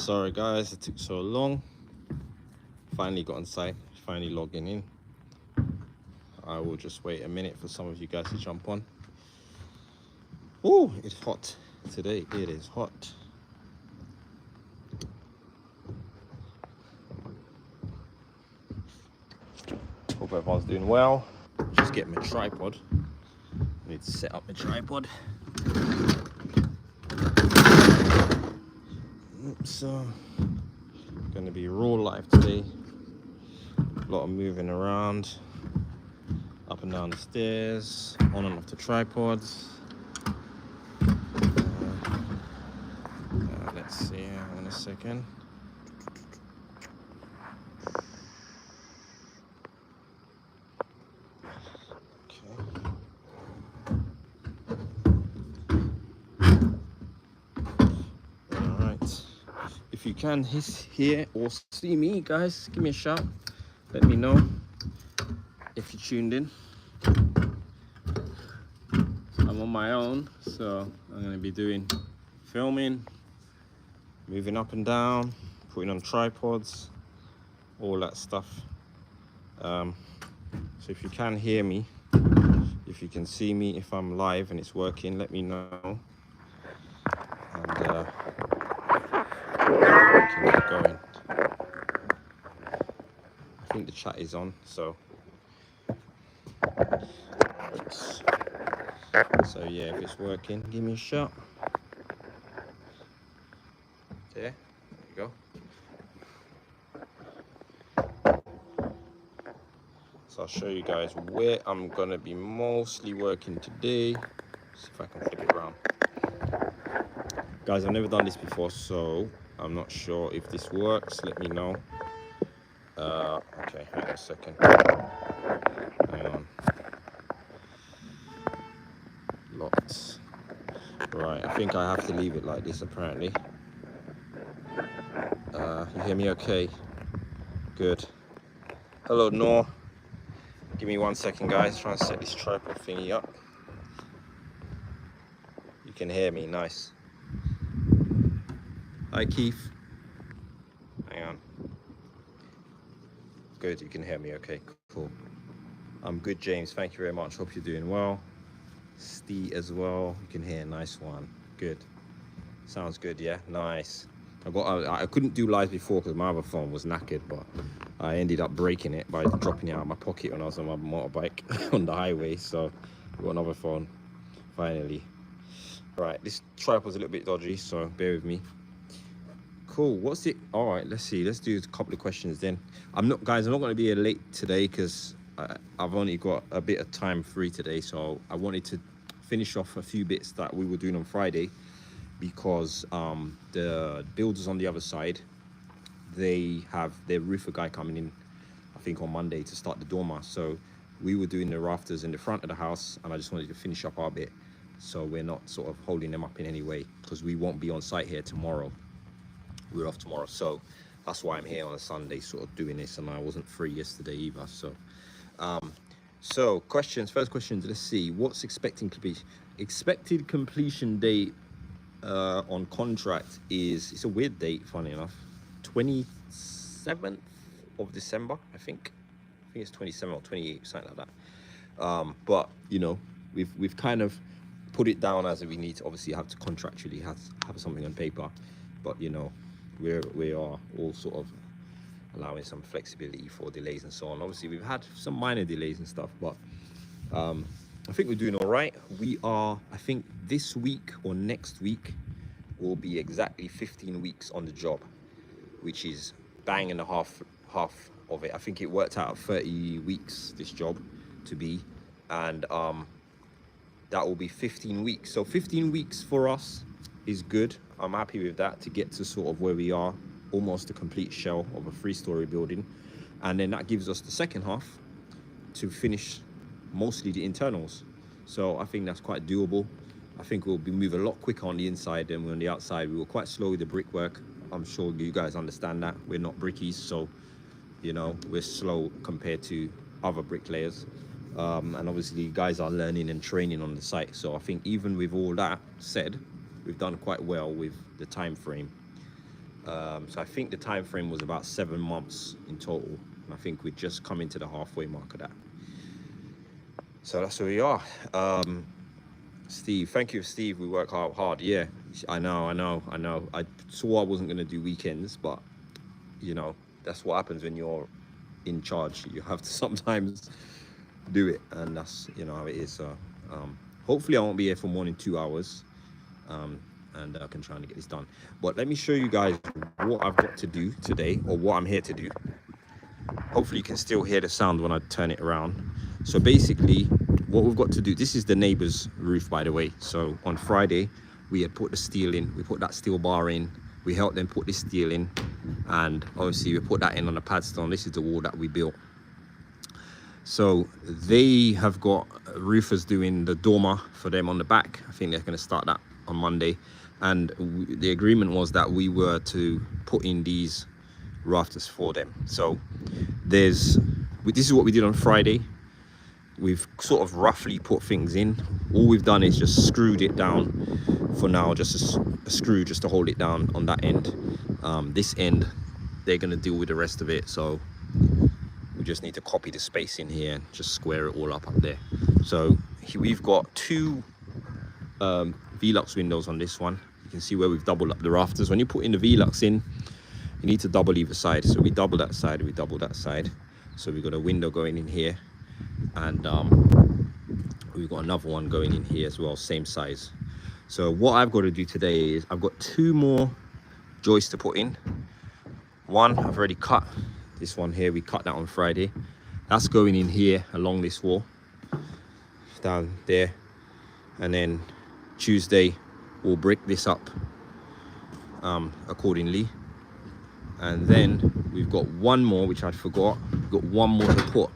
Sorry guys, it took so long. Finally got on site, finally logging in. I will just wait a minute for some of you guys to jump on. Oh, it's hot today. It is hot. Hope everyone's doing well. Just get my tripod. I need to set up my tripod. So, gonna be raw live today. A lot of moving around, up and down the stairs, on and off the tripods. Let's see in a second. If you can hear or see me, guys, give me a shout. Let me know if you tuned in. I'm on my own, so I'm going to be doing filming, moving up and down, putting on tripods, all that stuff. So if you can hear me, if you can see me, if I'm live and it's working, let me know. And we can get going. I think the chat is on, so yeah, if it's working, give me a shout. There you go. So I'll show you guys where I'm gonna be mostly working today. See if I can flip it around. Guys, I've never done this before, so I'm not sure if this works. Let me know. Okay, hang on a second. Hang on. Locked. Right, I think I have to leave it like this apparently. You hear me okay? Good. Hello, Noor. Give me 1 second, guys. Trying to set this tripod thingy up. You can hear me, nice. Hi, Keith. Hang on. Good, you can hear me okay, cool. I'm good, James, thank you very much. Hope you're doing well. Steve as well, you can hear, nice one. Good. Sounds good, yeah, nice. I couldn't do live before because my other phone was knackered, but I ended up breaking it by dropping it out of my pocket when I was on my motorbike on the highway. So I got another phone finally. Right, this tripod's a little bit dodgy, so bear with me. Cool, what's it? All right, let's see. Let's do a couple of questions then. I'm not going to be late today because I've only got a bit of time free today. So I wanted to finish off a few bits that we were doing on Friday, because the builders on the other side, they have their roofer guy coming in, I think on Monday, to start the dormer. So we were doing the rafters in the front of the house, and I just wanted to finish up our bit, so we're not sort of holding them up in any way, because we won't be on site here tomorrow. We're off tomorrow, so that's why I'm here on a Sunday sort of doing this, and I wasn't free yesterday either. So questions, first questions, let's see. What's expected completion date on contract is, it's a weird date, funny enough, 27th of December, I think it's 27 or 28, something like that. But you know, we've kind of put it down as we need to obviously have to contractually have something on paper, but you know, we are all sort of allowing some flexibility for delays and so on. Obviously we've had some minor delays and stuff, but I think we're doing all right. We are, I think this week or next week will be exactly 15 weeks on the job, which is bang and a half of it. I think it worked out 30 weeks, this job to be, and that will be 15 weeks. So 15 weeks for us is good. I'm happy with that, to get to sort of where we are, almost a complete shell of a 3-story building. And then that gives us the second half to finish mostly the internals. So I think that's quite doable. I think we'll be moving a lot quicker on the inside than we're on the outside. We were quite slow with the brickwork. I'm sure you guys understand that. We're not brickies, so you know, we're slow compared to other bricklayers. And obviously guys are learning and training on the site. So I think even with all that said, we've done quite well with the time frame. So I think the time frame was about 7 months in total, and I think we're just coming to the halfway mark of that. So that's where we are. Steve, thank you, Steve. We work hard. Yeah, I know. I swore I wasn't going to do weekends, but you know, that's what happens when you're in charge. You have to sometimes do it, and that's, you know, how it is. So hopefully I won't be here for more than 2 hours, and I can try and get this done. But let me show you guys what I've got to do today, or what I'm here to do. Hopefully you can still hear the sound when I turn it around. So basically what we've got to do, this is the neighbor's roof, by the way. So on Friday we had put the steel in, we put that steel bar in, we helped them put this steel in, and obviously we put that in on the pad stone. This is the wall that we built. So they have got roofers doing the dormer for them on the back. I think they're going to start that on Monday, and the agreement was that we were to put in these rafters for them. So this is what we did on Friday. We've sort of roughly put things in. All we've done is just screwed it down for now, just a screw just to hold it down on that end. This end they're going to deal with the rest of it, so we just need to copy the space in here and just square it all up there. So we've got two Velux windows on this one. You can see where we've doubled up the rafters. When you put in the Velux in, you need to double either side. So we double that side, we double that side. So we've got a window going in here, and we've got another one going in here as well, same size. So what I've got to do today is I've got two more joists to put in. One I've already cut. This one here, we cut that on Friday. That's going in here along this wall, down there. And then Tuesday we'll brick this up accordingly. And then we've got one more, which I forgot. We've got one more to put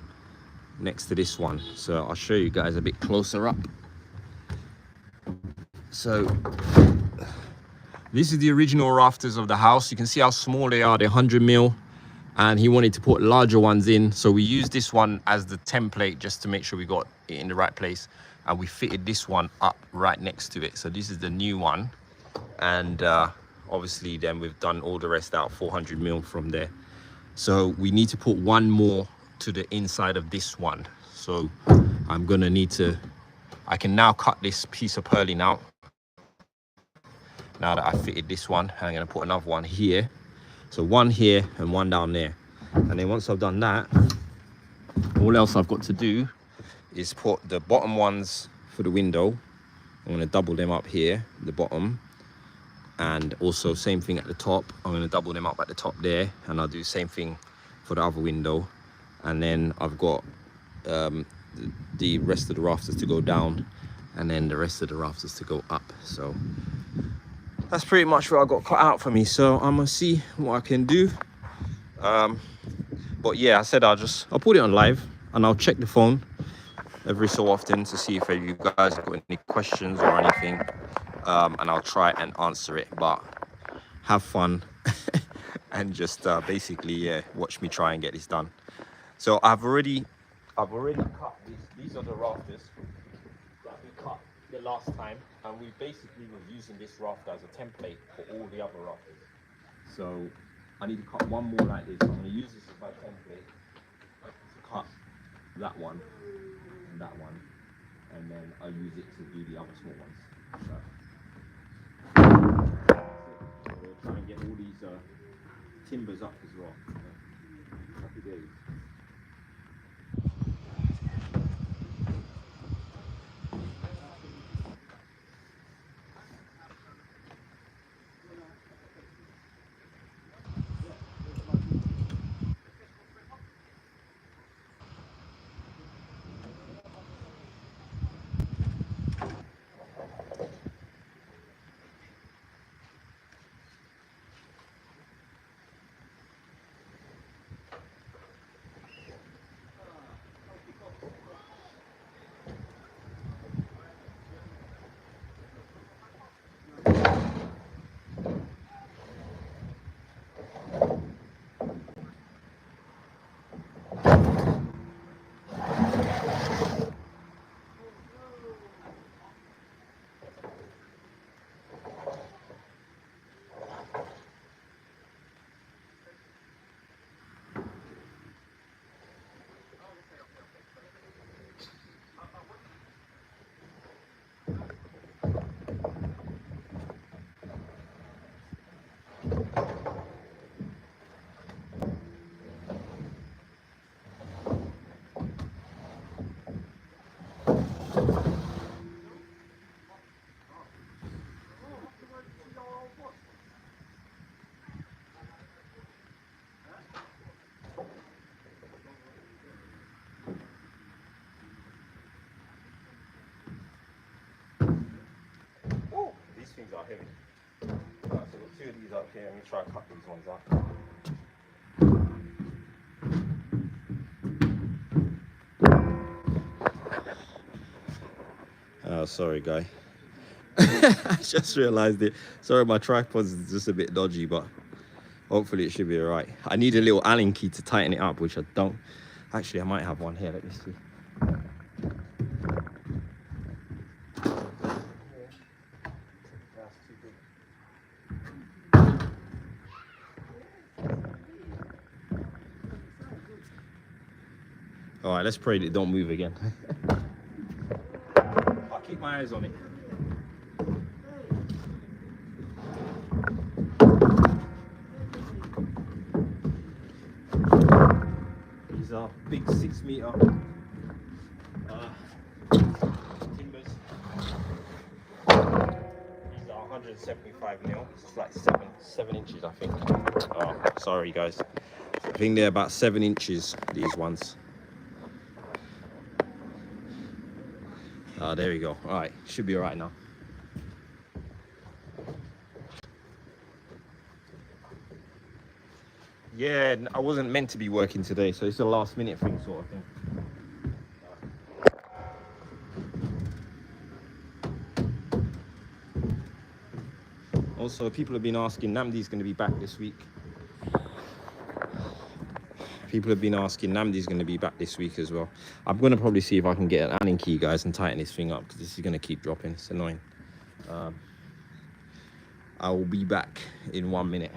next to this one. So I'll show you guys a bit closer up. So this is the original rafters of the house. You can see how small they are. They're 100 mil. And he wanted to put larger ones in, so we used this one as the template just to make sure we got it in the right place, and we fitted this one up right next to it. So this is the new one, and obviously then we've done all the rest out 400 mil from there. So we need to put one more to the inside of this one. So I'm gonna need to, I can now cut this piece of purlin out now that I fitted this one. I'm gonna put another one here. So one here and one down there. And then once I've done that, all else I've got to do is put the bottom ones for the window. I'm going to double them up here, the bottom. And also same thing at the top. I'm going to double them up at the top there. And I'll do the same thing for the other window. And then I've got the rest of the rafters to go down. And then the rest of the rafters to go up. So that's pretty much what I got cut out for me. So I'm gonna see what I can do. But yeah, I said I'll put it on live, and I'll check the phone every so often to see if you guys have got any questions or anything, and I'll try and answer it. But have fun and just basically watch me try and get this done. So I've already cut these are the rafters that we cut the last time, and we basically were using this rafter as a template for all the other rafters. So I need to cut one more like this. I'm going to use this as my template to cut that one, and then I'll use it to do the other small ones. So we'll try and get all these timbers up as well. Happy days. things are heavy. Right, so I've got 2 of these up here. Let me try and cut these ones out. Oh, sorry, guy. I just realized it. Sorry, my tripod is just a bit dodgy, but hopefully it should be all right. I need a little Allen key to tighten it up, which I don't. Actually, I might have one here. Let me see. All right, let's pray that it don't move again. I'll keep my eyes on it. These are big 6 meter timbers. These are 175 mil. It's like 7 inches, I think. Oh, sorry, guys. I think they're about 7 inches. These ones. There we go. All right, should be all right now. Yeah, I wasn't meant to be working today, so it's a last minute thing sort of thing. Also, people have been asking, Namdi's going to be back this week. People have been asking, Namdi's going to be back this week as well. I'm going to probably see if I can get an Allen key, guys, and tighten this thing up, because this is going to keep dropping. It's annoying. I will be back in 1 minute.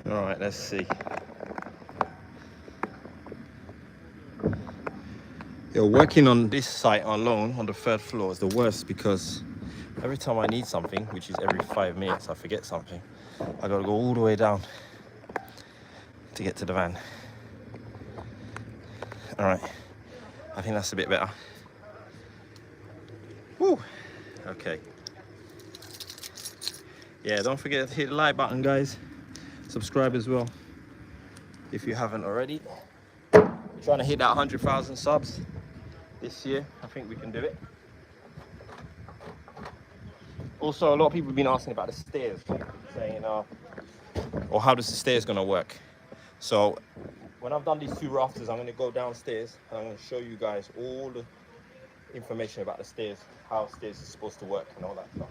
All right, let's see. Working on this site alone on the 3rd floor is the worst, because every time I need something, which is every 5 minutes, I forget something. I gotta go all the way down to get to the van. All right, I think that's a bit better. Woo, okay. Yeah, don't forget to hit the like button, guys. Subscribe as well if you haven't already. Trying to hit that 100,000 subs this year. I think we can do it. Also, a lot of people have been asking about the stairs, saying, or how does the stairs gonna work? So when I've done these 2 rafters, I'm gonna go downstairs and I'm gonna show you guys all the information about the stairs, how stairs is supposed to work and all that stuff.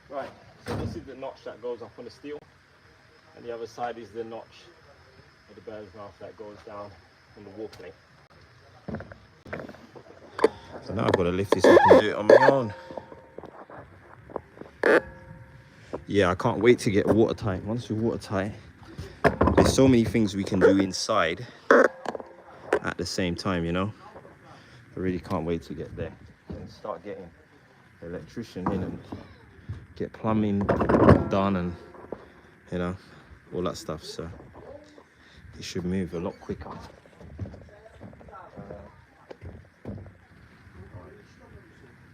Right, so this is the notch that goes up on the steel, and the other side is the notch of the bird's mouth that goes down on the wall plate. So now I've got to lift this up and do it on my own. Yeah, I can't wait to get watertight. Once we're watertight, there's so many things we can do inside at the same time, you know. I really can't wait to get there and start getting the electrician in and get plumbing done and, you know, all that stuff. So it should move a lot quicker.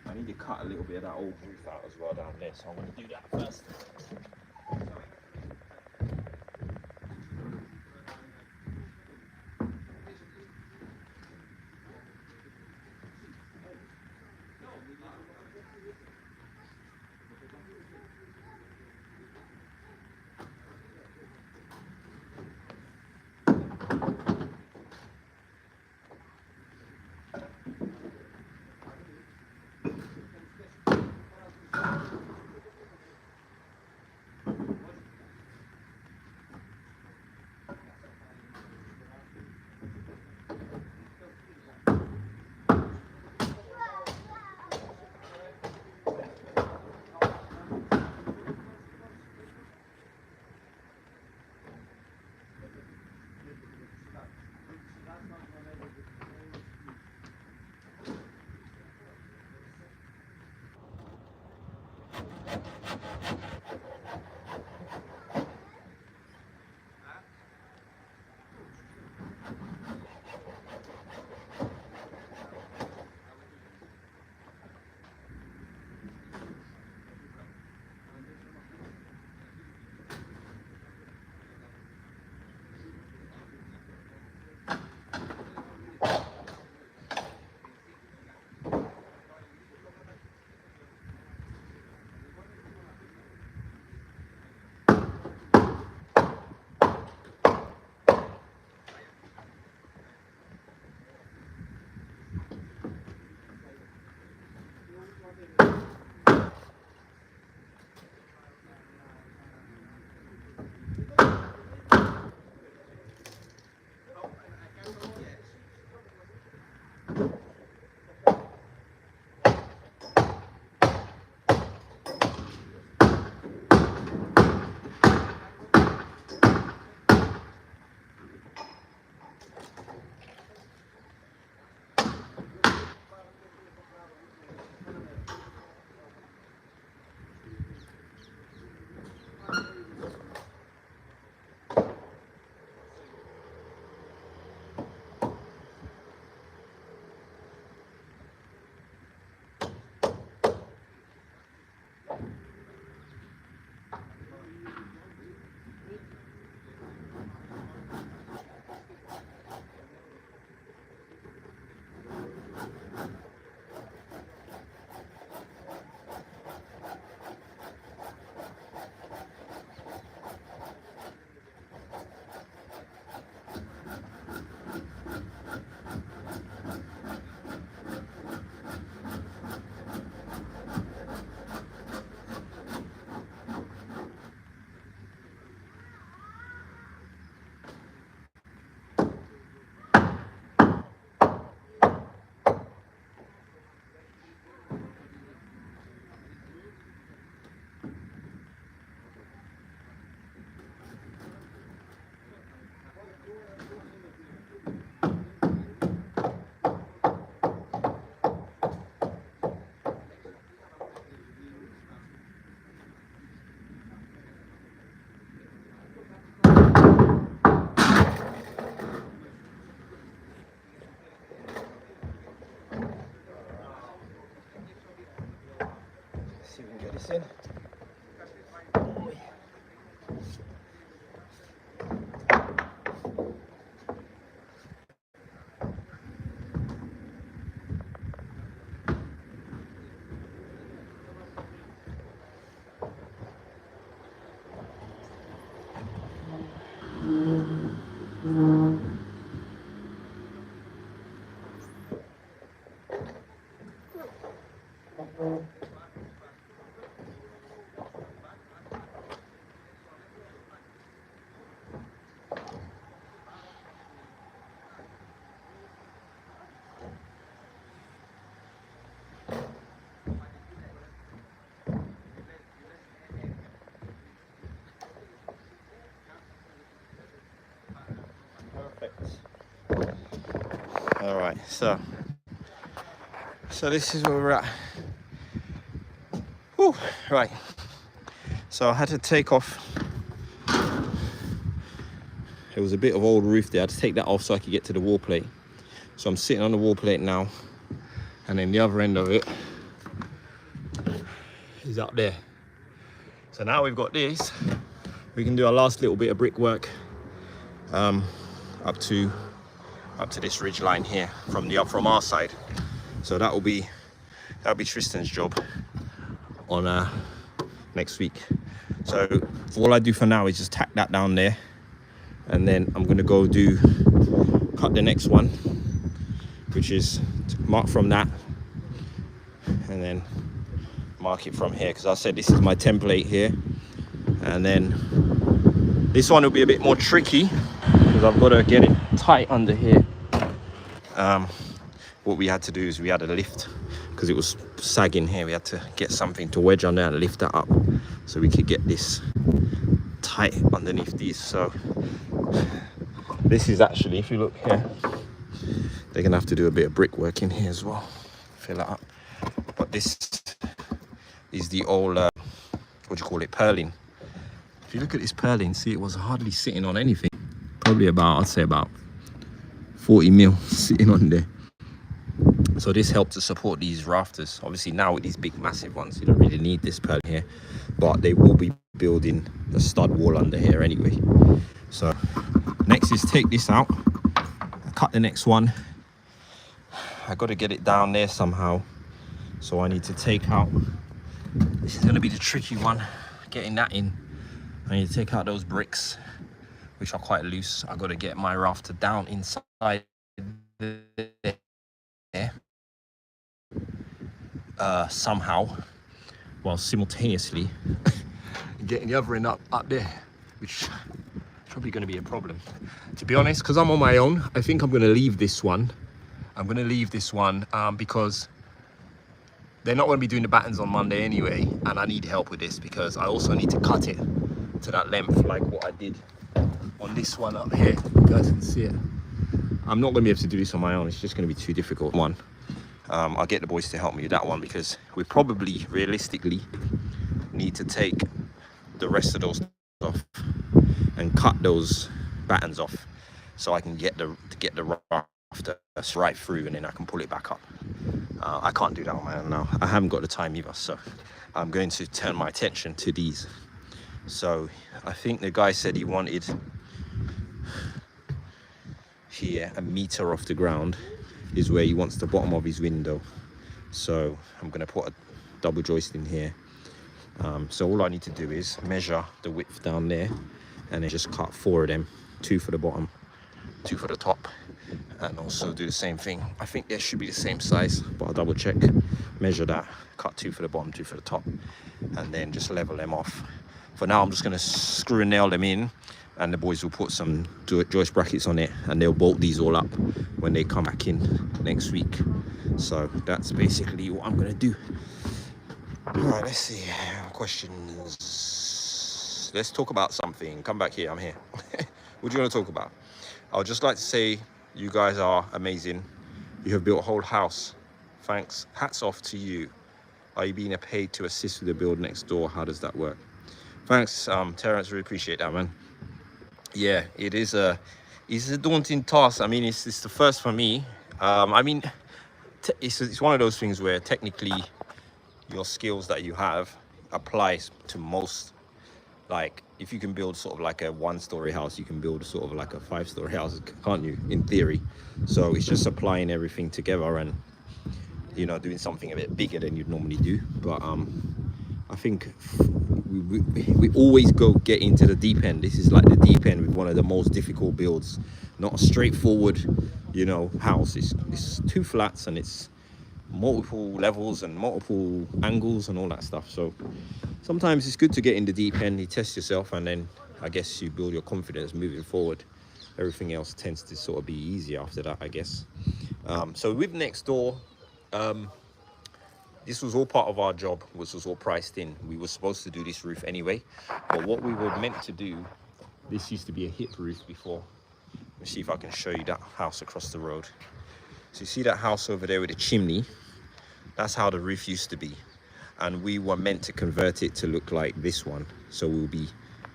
I need to cut a little bit of that old roof out as well down there, so I'm going to do that first. this in. Perfect. All right, so this is where we're at. Whew, right. So I had to take off. There was a bit of old roof there. I had to take that off so I could get to the wall plate. So I'm sitting on the wall plate now, and then the other end of it is up there. So now we've got this. We can do our last little bit of brickwork up to this ridge line here from our side. So that'll be Tristan's job on next week. So all I do for now is just tack that down there, and then I'm gonna go cut the next one, which is mark from that, and then mark it from here, because I said this is my template here. And then this one will be a bit more tricky because I've got to get it tight under here. What we had to do is we had to lift, because it was sagging here. We had to get something to wedge on there and lift that up so we could get this tight underneath these. So this is actually, if you look here, they're gonna have to do a bit of brickwork in here as well, fill it up. But this is the old what do you call it, purlin. If you look at this purlin, see, it was hardly sitting on anything. Probably about, I'd say about 40 mil sitting on there. So this helped to support these rafters. Obviously now with these big massive ones, you don't really need this purlin here, but they will be building the stud wall under here anyway. So next is take this out, cut the next one. I got to get it down there somehow, so I need to take out, this is going to be the tricky one, getting that in. I need to take out those bricks, which are quite loose. I got to get my rafter down inside there somehow, while simultaneously getting the other end up there, which is probably going to be a problem, to be honest, because I'm on my own. I think I'm going to leave this one. I'm going to leave this one because they're not going to be doing the battens on Monday anyway, and I need help with this because I also need to cut it to that length, like what I did on this one up here. You guys can see it. I'm not going to be able to do this on my own. It's just going to be too difficult. I'll get the boys to help me with that one, because we probably realistically need to take the rest of those off and cut those battens off, so I can get the rafter right through, and then I can pull it back up. I can't do that on my own now. I haven't got the time either, so I'm going to turn my attention to these. So I think the guy said he wanted here a meter off the ground is where he wants the bottom of his window. So I'm going to put a double joist in here. So all I need to do is measure the width down there, and then just cut 4 of them, 2 for the bottom, 2 for the top, and also do the same thing. I think they should be the same size, but I'll double check. Measure that, cut 2 for the bottom, 2 for the top, and then just level them off. For now, I'm just going to screw and nail them in, and the boys will put some joist brackets on it, and they'll bolt these all up when they come back in next week. So that's basically what I'm going to do. All right, let's see. Questions. Let's talk about something. Come back here. I'm here. What do you want to talk about? I would just like to say you guys are amazing. You have built a whole house. Thanks. Hats off to you. Are you being paid to assist with the build next door? How does that work? Thanks, Terrence. Really appreciate that, man. Yeah, it's a daunting task. I mean, it's the first for me. I mean, it's one of those things where technically your skills that you have applies to most. Like, if you can build sort of like a 1-story house, you can build sort of like a 5-story house, can't you, in theory? So it's just applying everything together and, you know, doing something a bit bigger than you'd normally do. But I think we always get into the deep end. This is like the deep end with one of the most difficult builds. Not a straightforward, you know, house. It's 2 flats and it's multiple levels and multiple angles and all that stuff. So sometimes it's good to get in the deep end, you test yourself, and then I guess you build your confidence moving forward. Everything else tends to sort of be easier after that, I guess. So with next door, this was all part of our job, which was all priced in. We were supposed to do this roof anyway, but what we were meant to do, this used to be a hip roof before. Let me see if I can show you that house across the road. So you see that house over there with the chimney? That's how the roof used to be. And we were meant to convert it to look like this one. So we'll be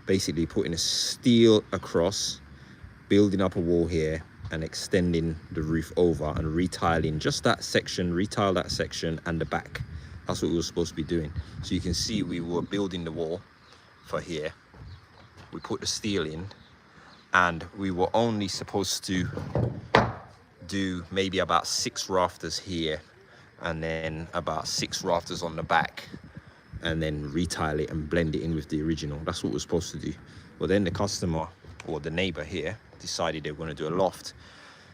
basically putting a steel across, building up a wall here, and extending the roof over and retiling just that section, retile that section and the back. That's what we were supposed to be doing. So you can see we were building the wall for here. We put the steel in, and we were only supposed to do maybe about 6 rafters here, and then about 6 rafters on the back, and then retile it and blend it in with the original. That's what we're supposed to do. Well, then the customer or the neighbor here decided they were going to do a loft.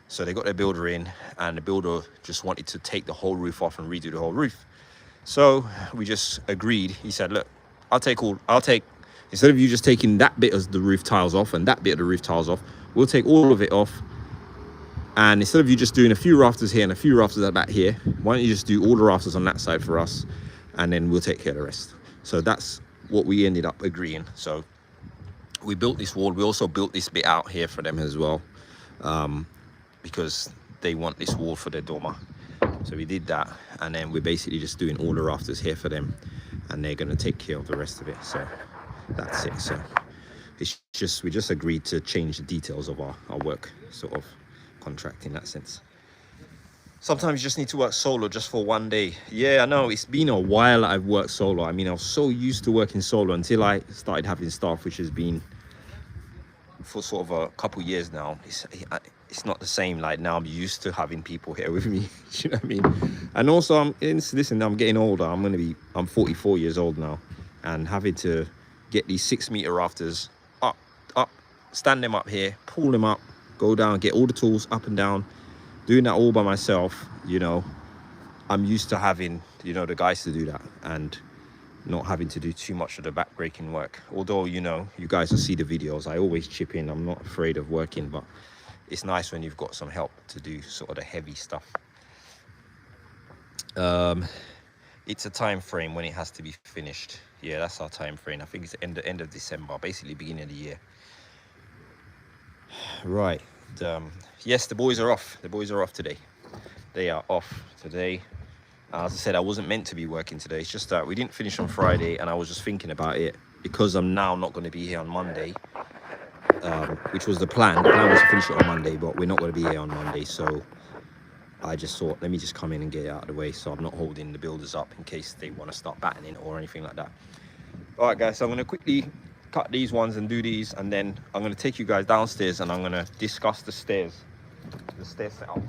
So they got their builder in, and the builder just wanted to take the whole roof off and redo the whole roof. So we just agreed. He said, look, I'll take, instead of you just taking that bit of the roof tiles off and that bit of the roof tiles off, we'll take all of it off. And instead of you just doing a few rafters here and a few rafters at that here, why don't you just do all the rafters on that side for us, and then we'll take care of the rest. So that's what we ended up agreeing. So we built this wall. We also built this bit out here for them as well, because they want this wall for their dormer. So we did that, and then we're basically just doing all the rafters here for them, and they're going to take care of the rest of it. So that's it. So it's just, we just agreed to change the details of our work sort of contract in that sense. Sometimes you just need to work solo just for one day. Yeah, I know, it's been a while I've worked solo. I mean, I was so used to working solo until I started having staff, which has been for sort of a couple years now. It's not the same. Like, now I'm used to having people here with me. You know what I mean? And also, listen, I'm getting older. I'm 44 years old now, and having to get these 6-meter rafters up, stand them up here, pull them up, go down, get all the tools up and down, doing that all by myself. You know, I'm used to having, you know, the guys to do that, and not having to do too much of the back-breaking work. Although, you know, you guys will see the videos, I always chip in. I'm not afraid of working, but it's nice when you've got some help to do sort of the heavy stuff. It's a time frame when it has to be finished. Yeah, that's our time frame. I think it's the end of December, basically beginning of the year. Right. Yes, the boys are off. The boys are off today. They are off today. As I said, I wasn't meant to be working today. It's just that we didn't finish on Friday, and I was just thinking about it because I'm now not going to be here on Monday, which was the plan. The plan was to finish it on Monday, but we're not going to be here on Monday. So I just thought, let me just come in and get it out of the way, so I'm not holding the builders up in case they want to start battening or anything like that. All right, guys, so I'm going to quickly cut these ones and do these, and then I'm going to take you guys downstairs and I'm going to discuss the stair setup.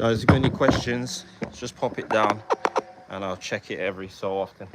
Guys, if you've got any questions, just pop it down and I'll check it every so often.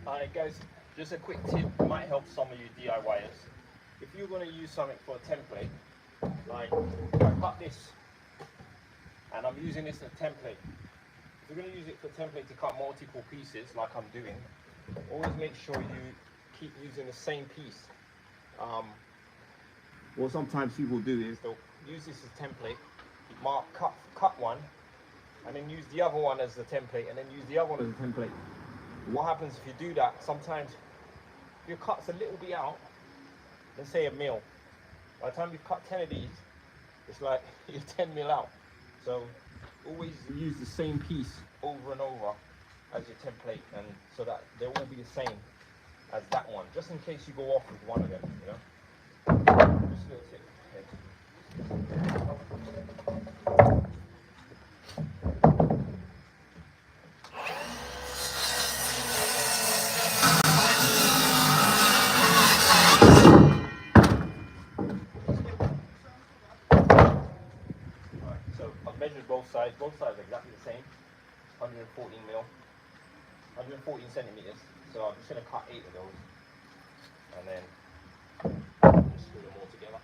Alright guys, just a quick tip might help some of you DIYers. If you're going to use something for a template, like I cut this and I'm using this as a template. If you're going to use it for a template to cut multiple pieces like I'm doing, always make sure you keep using the same piece. What sometimes people do is they'll use this as a template, cut one, and then use the other one as the template, and then use the other one as a template. What happens if you do that, sometimes if your cut's a little bit out, let's say a mil, by the time you've cut 10 of these, it's like you're 10 mil out. So always use the same piece over and over as your template, and so that they'll all be the same as that one, just in case you go off with one of them, you know. Just a little tip. Both sides are exactly the same, 114 mil, 114 centimeters. So I'm just going to cut 8 of those, and then just screw them all together.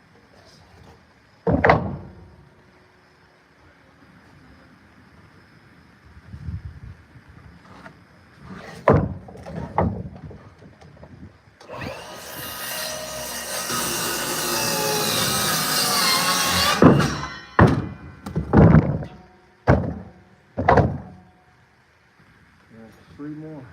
Three more.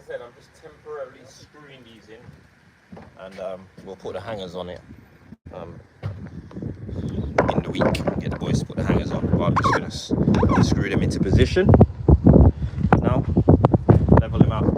I said, I'm just temporarily screwing these in, and we'll put the hangers on it in the week. Get the boys to put the hangers on, but I'm just gonna screw them into position now, level them out.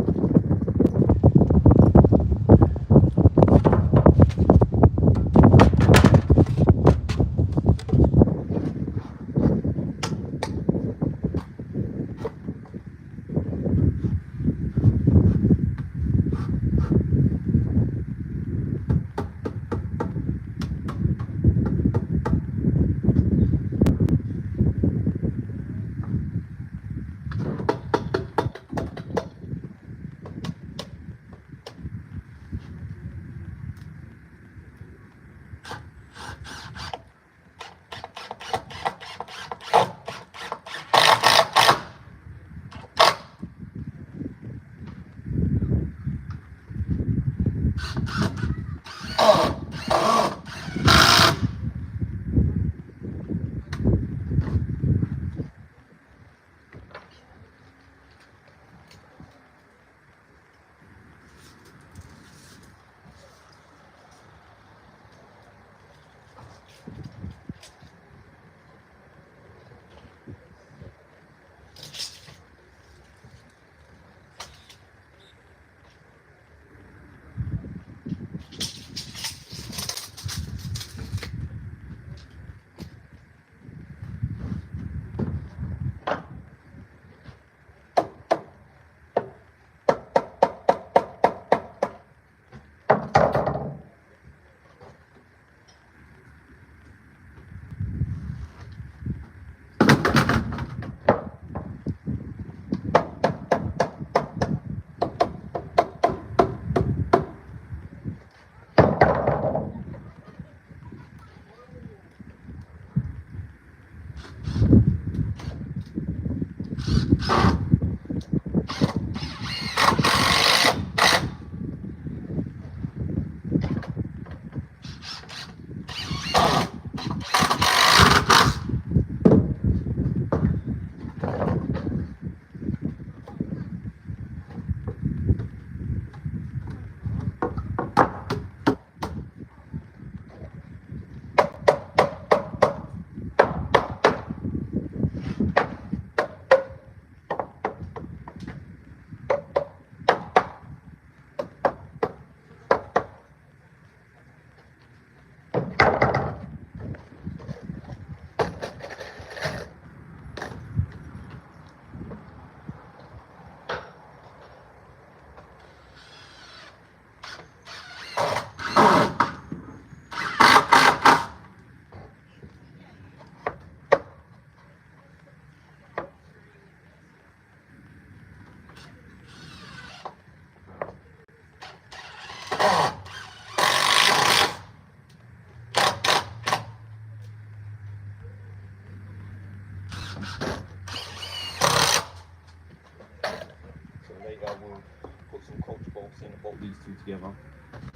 So later we'll put some coach bolts in, bolt these two together,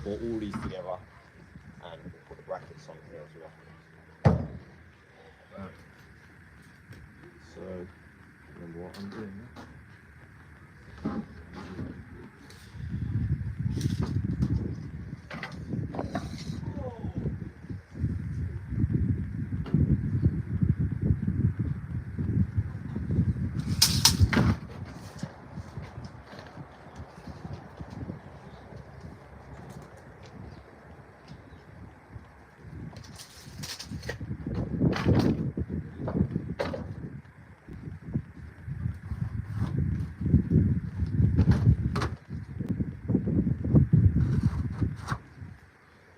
or all these together, and we'll put the brackets on here as well. So remember what I'm doing now.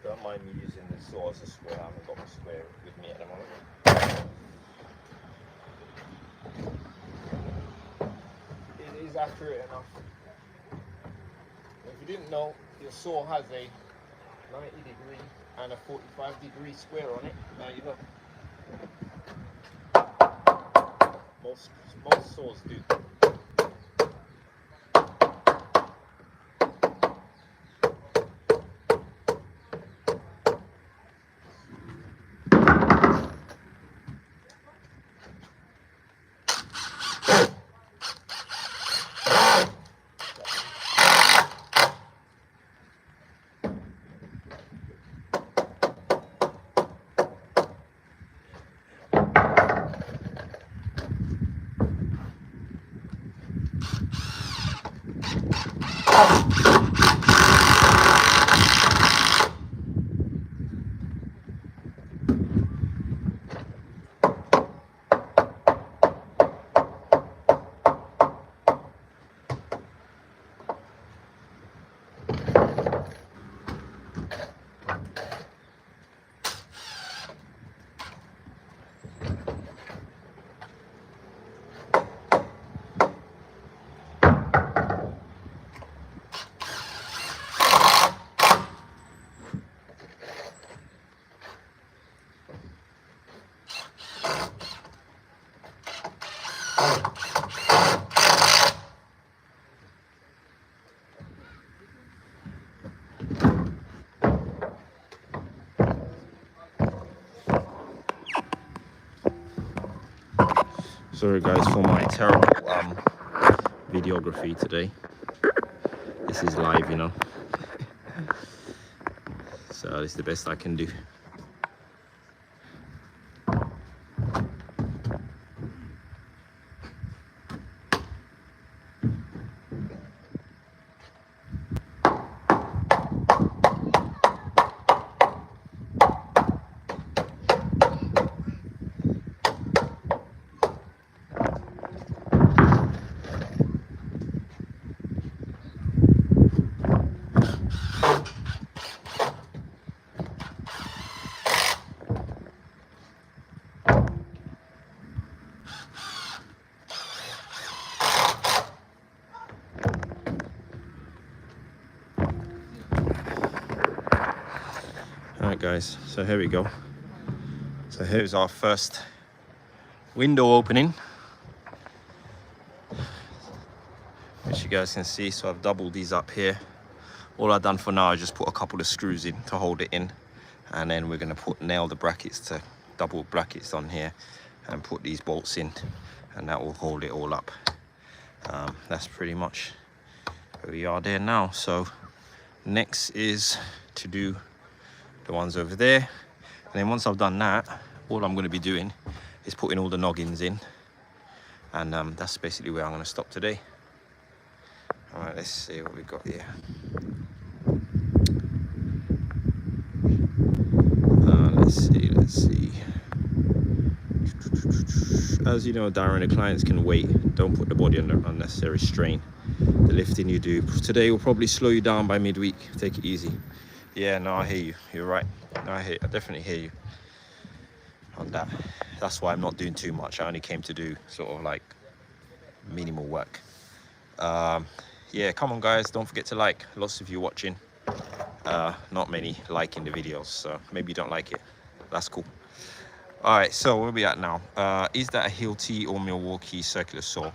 Don't mind me using this saw as a square. I haven't got my square with me at the moment. It is accurate enough. If you didn't know, your saw has a 90-degree and a 45-degree square on it. Now you know. Most saws do. Sorry guys for my terrible videography today. This is live, you know. So this is the best I can do. Alright guys, so here we go. So here's our first window opening, which you guys can see. So I've doubled these up here. All I've done for now is just put a couple of screws in to hold it in, and then we're going to nail the brackets to double brackets on here and put these bolts in, and that will hold it all up. That's pretty much where we are there now. So next is to do the ones over there, and then once I've done that, all I'm going to be doing is putting all the noggins in, and that's basically where I'm going to stop today. All right, let's see what we got here. Let's see. As you know, Darren, the clients can wait. Don't put the body under unnecessary strain. The lifting you do today will probably slow you down by midweek. Take it easy. Yeah, no, I hear you. You're right. No, I definitely hear you on that. That's why I'm not doing too much. I only came to do sort of like minimal work. Yeah, come on guys, don't forget to like. Lots of you watching, not many liking the videos, so maybe you don't like it. That's cool. All right, so where are we at now? Is that a Hilti or Milwaukee circular saw?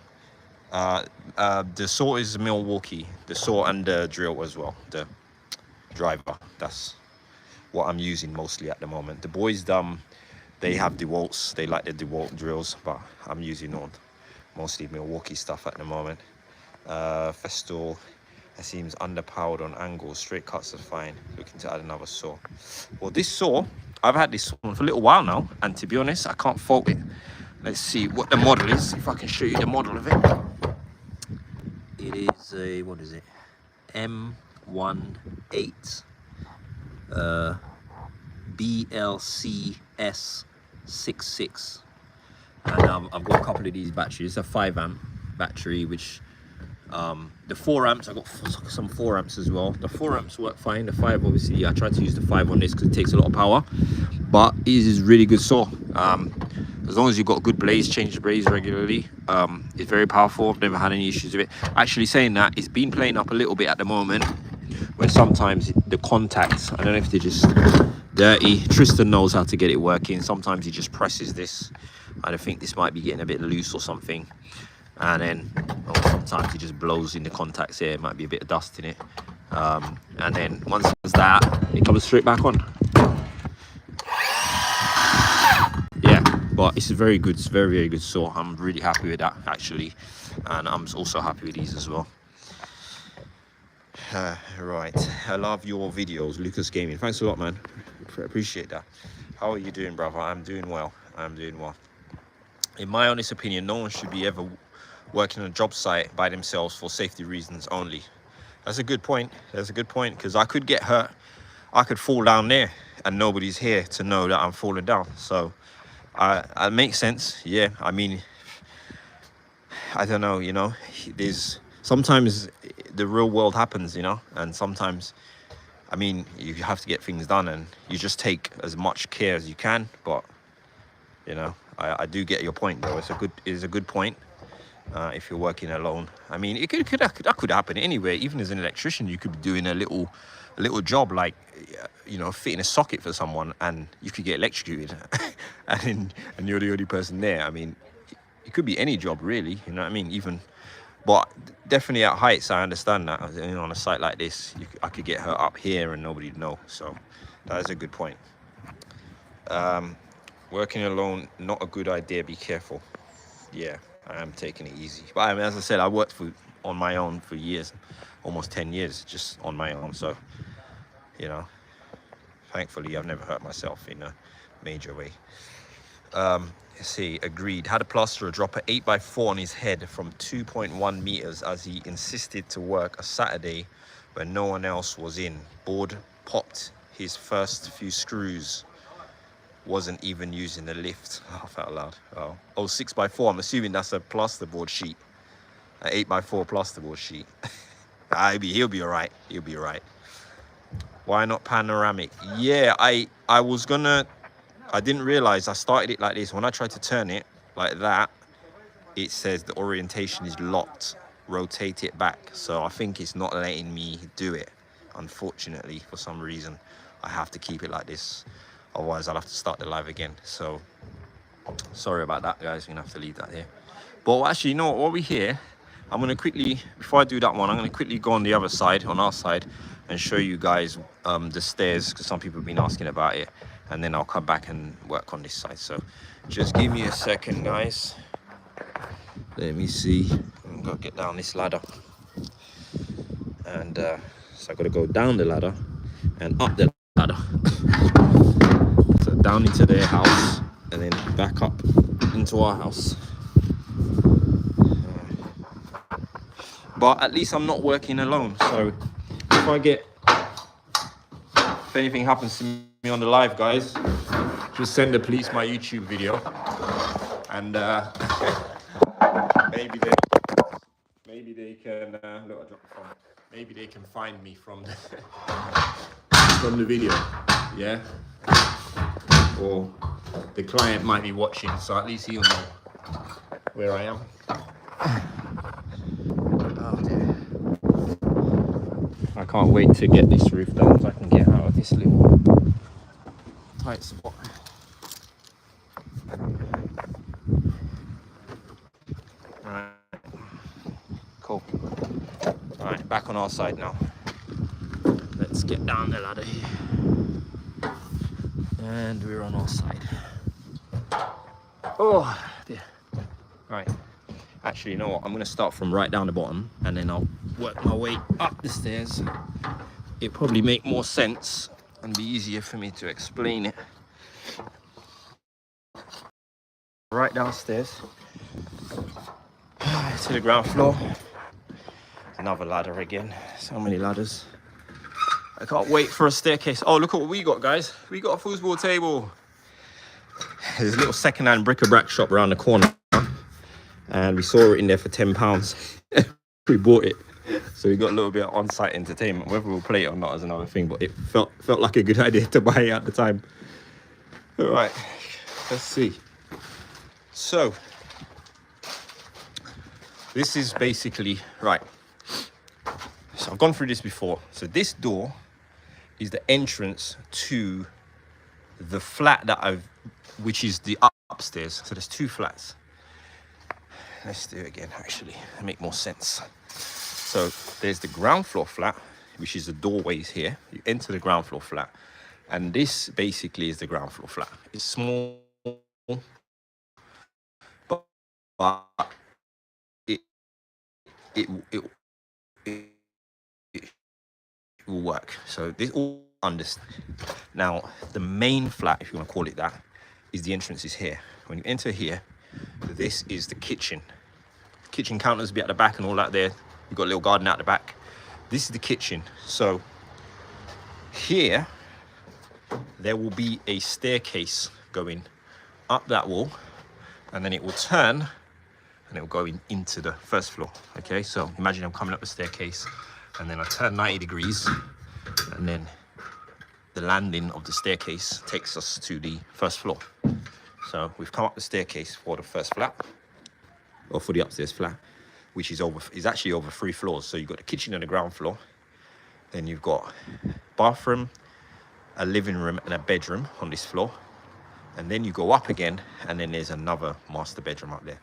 The saw is Milwaukee, the saw and the drill as well, the driver. That's what I'm using mostly at the moment. The boys, they have DeWalt's, they like the DeWalt drills, but I'm using mostly Milwaukee stuff at the moment. Festool, it seems underpowered on angles. Straight cuts are fine. Looking to add another saw. Well, this saw, I've had this one for a little while now, and to be honest, I can't fault it. Let's see what the model is, if I can show you the model of it. It is a, what is it? M18 BLCS66. And I've got a couple of these batteries. It's a 5 amp battery, which the 4 amps, I got some 4 amps as well. The 4 amps work fine. The 5, obviously, I tried to use the 5 on this because it takes a lot of power, but it is really good saw. As long as you've got a good blaze, change the blaze regularly. It's very powerful. I've never had any issues with it. Actually, saying that, it's been playing up a little bit at the moment, where sometimes the contacts, I don't know if they're just dirty. Tristan knows how to get it working. Sometimes he just presses this, and I think this might be getting a bit loose or something. And then sometimes he just blows in the contacts here. It might be a bit of dust in it. And then once it does that, it comes straight back on. Yeah, but it's a very good, it's very, very good saw. I'm really happy with that, actually. And I'm also happy with these as well. Right, I love your videos, Lucas Gaming. Thanks a lot, man. Appreciate that. How are you doing, brother? I'm doing well. I'm doing well. In my honest opinion, no one should be ever working on a job site by themselves for safety reasons only. That's a good point. That's a good point, because I could get hurt. I could fall down there and nobody's here to know that I'm falling down. So it makes sense. Yeah, I mean, I don't know, you know, there's sometimes the real world happens, you know, and sometimes, I mean, you have to get things done and you just take as much care as you can. But, you know, I do get your point though. It's a good point. If you're working alone, I mean, that could happen anywhere. Even as an electrician, you could be doing a little job like, you know, fitting a socket for someone, and you could get electrocuted, and you're the only person there. I mean, it could be any job really. You know what I mean? Even, but definitely at heights, I understand that. You know, on a site like this, I could get hurt up here and nobody'd know. So that is a good point. Working alone, not a good idea. Be careful. Yeah, I am taking it easy. But I mean, as I said, I worked on my own for years, almost 10 years, just on my own. So, you know, thankfully, I've never hurt myself in a major way. Let's see, agreed. Had a plasterer drop an 8x4 on his head from 2.1 meters as he insisted to work a Saturday when no one else was in. Board popped his first few screws. Wasn't even using the lift. Laugh out loud. Oh, 6x4. I'm assuming that's a plasterboard sheet. An 8x4 plasterboard sheet. He'll be all right. He'll be all right. Why not panoramic? Yeah, I was gonna. I didn't realize I started it like this. When I tried to turn it like that, it says the orientation is locked. Rotate it back. So I think it's not letting me do it. Unfortunately, for some reason, I have to keep it like this. Otherwise, I'll have to start the live again. So, sorry about that, guys. I'm gonna have to leave that here. But actually, you know what? While we're here, I'm gonna quickly, before I do that one, I'm gonna quickly go on the other side, on our side, and show you guys the stairs, because some people have been asking about it. And then I'll come back and work on this side. So, just give me a second, guys. Let me see. I've got to get down this ladder. And so I've got to go down the ladder and up the ladder. So down into their house and then back up into our house. But at least I'm not working alone. So if anything happens to me on the live, guys, just send the police my YouTube video, and maybe they can look, I dropped the phone. Maybe they can find me from the video, yeah. Or the client might be watching, so at least he'll know where I am. Oh dear. I can't wait to get this roof down so I can get out of this little tight spot. Right. Cool. Alright, back on our side now. Let's get down the ladder here. And we're on our side. Oh dear. Right. Actually, you know what? I'm going to start from right down the bottom and then I'll work my way up the stairs. It'll probably make more sense and be easier for me to explain it. Right downstairs to the ground floor. Another ladder again. So many ladders. I can't wait for a staircase. Oh, look at what we got, guys. We got a foosball table. There's a little second-hand bric-a-brac shop around the corner. And we saw it in there for £10. We bought it. So we got a little bit of on-site entertainment. Whether we'll play it or not is another thing. But it felt like a good idea to buy it at the time. All right. Let's see. So this is basically, right. So I've gone through this before. So this door is the entrance to the flat which is the upstairs. So there's two flats. Let's do it again, actually, to make more sense. So there's the ground floor flat, which is the doorways here. You enter the ground floor flat, and this basically is the ground floor flat. It's small, but it will work. So this all understand. Now the main flat, if you want to call it that, is the entrance is here. When you enter here, this is the kitchen. Kitchen counters be at the back and all that there. You've got a little garden out the back. This is the kitchen. So here, there will be a staircase going up that wall, and then it will turn and it will go into the first floor. Okay, so imagine I'm coming up the staircase and then I turn 90 degrees, and then the landing of the staircase takes us to the first floor. So we've come up the staircase for the first flat, or for the upstairs flat, which is actually over 3 floors. So you've got the kitchen on the ground floor, then you've got bathroom, a living room and a bedroom on this floor, and then you go up again and then there's another master bedroom up there.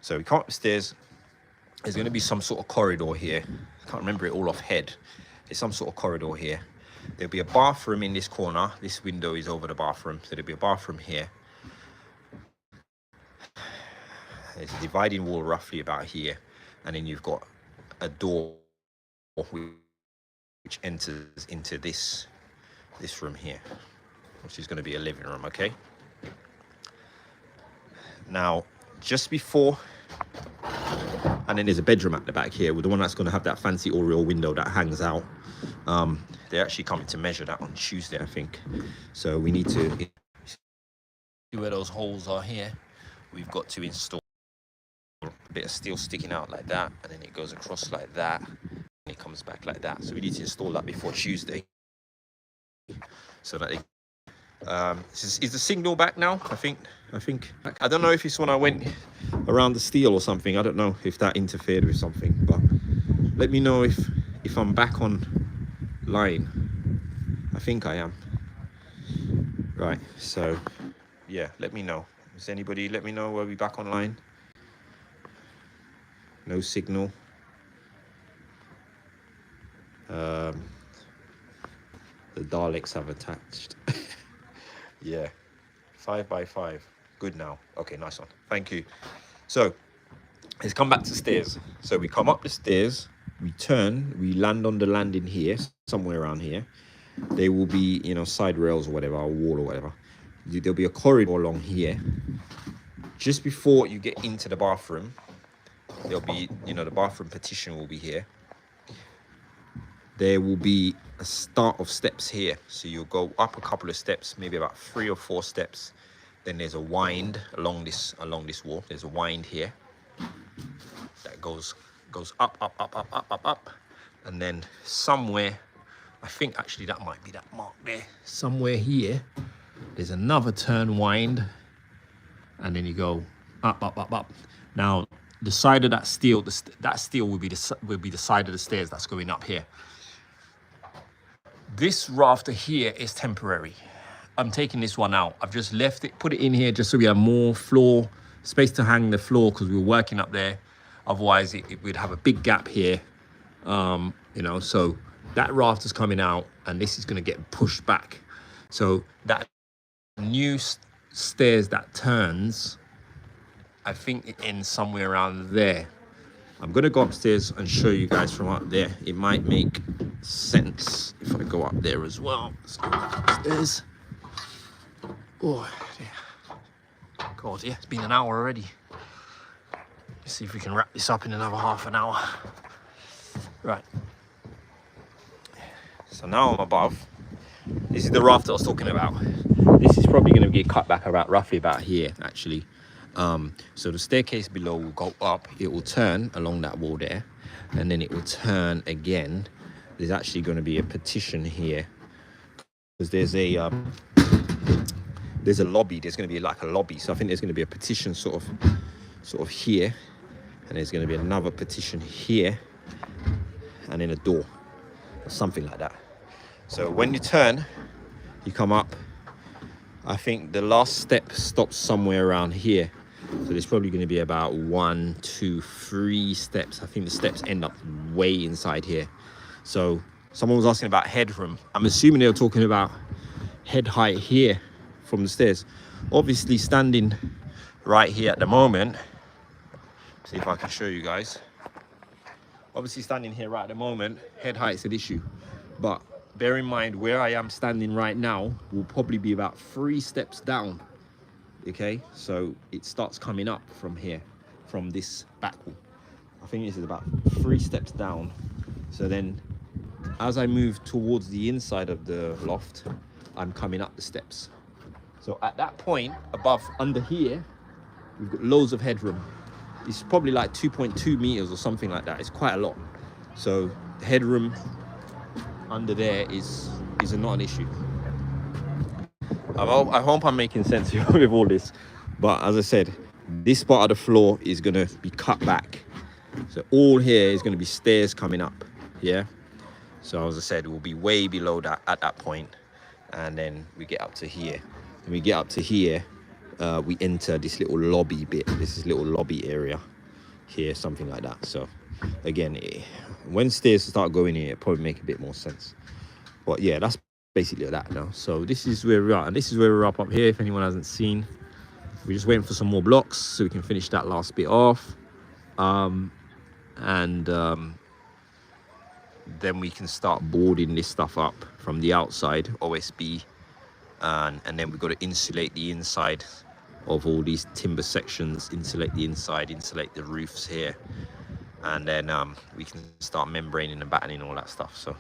So we come up the stairs. There's going to be some sort of corridor here. I can't remember it all off head. There's some sort of corridor here. There'll be a bathroom in this corner. This window is over the bathroom, so there'll be a bathroom here. There's a dividing wall roughly about here, and then you've got a door which enters into this room here, which is going to be a living room. Okay, now just before, and then there's a bedroom at the back here, with the one that's going to have that fancy oriel window that hangs out. They're actually coming to measure that on Tuesday, I think, so we need to see where those holes are here. We've got to install a bit of steel sticking out like that, and then it goes across like that, and it comes back like that. So we need to install that before Tuesday, so that is the signal back now? I think I don't know if it's when I went around the steel or something. I don't know if that interfered with something, but let me know if I'm back on line. I think I am. Right, so yeah, let me know. Does anybody let me know? Are we back online? No signal. The Daleks have attached. Yeah, 5x5. Good now. Okay, nice one. Thank you. So let's come back to stairs. So we come up the stairs, we turn, we land on the landing here, somewhere around here. There will be, side rails or whatever, or wall or whatever. There'll be a corridor along here. Just before you get into the bathroom, there'll be, the bathroom partition will be here. There will be a start of steps here. So you'll go up a couple of steps, maybe about 3 or 4 steps. Then there's a wind along this wall. There's a wind here that goes up. And then somewhere, I think actually that might be that mark there. Somewhere here, there's another turn wind. And then you go up. Now, the side of that steel, that steel will be the side of the stairs that's going up here. This rafter here is temporary. I'm taking this one out. I've just left it, put it in here just so we have more floor space to hang the floor, because we were working up there. Otherwise, we'd have a big gap here. So that rafter's coming out, and this is going to get pushed back. So that new stairs that turns, I think it ends somewhere around there. I'm going to go upstairs and show you guys from up there. It might make sense if I go up there as well. Let's go upstairs. Oh, dear. God, yeah, it's been an hour already. Let's see if we can wrap this up in another half an hour. Right. So now I'm above. This is the raft I was talking about. This is probably going to be cut back roughly about here, actually. So the staircase below will go up. It will turn along that wall there, and then it will turn again. There's actually going to be a partition here, because there's a lobby. There's going to be like a lobby. So I think there's going to be a partition sort of here, and there's going to be another partition here, and then a door or something like that. So when you turn, you come up. I think the last step stops somewhere around here. So there's probably going to be about 1, 2, 3 steps. I think the steps end up way inside here. So someone was asking about headroom. I'm assuming they were talking about head height here from the stairs. Obviously standing right here at the moment. See if I can show you guys. Obviously standing here right at the moment, head height's an issue. But bear in mind, where I am standing right now will probably be about 3 steps down. Okay, so it starts coming up from here, from this back wall. I think this is about 3 steps down. So then as I move towards the inside of the loft, I'm coming up the steps. So at that point, under here, we've got loads of headroom. It's probably like 2.2 meters or something like that. It's quite a lot. So headroom under there is not an issue. I hope I'm making sense with all this. But as I said, this part of the floor is going to be cut back. So all here is going to be stairs coming up. Yeah. So as I said, we'll be way below that at that point. And then we get up to here. When we get up to here, we enter this little lobby bit. This is little lobby area here, something like that. So again, when stairs start going here, it probably make a bit more sense. But yeah, that's basically that now. So this is where we're at, and this is where we're up here. If anyone hasn't seen, we're just waiting for some more blocks so we can finish that last bit off, then we can start boarding this stuff up from the outside, OSB, and then we've got to insulate the inside of all these timber sections, insulate the inside, insulate the roofs here, and then we can start membraning and battening all that stuff. So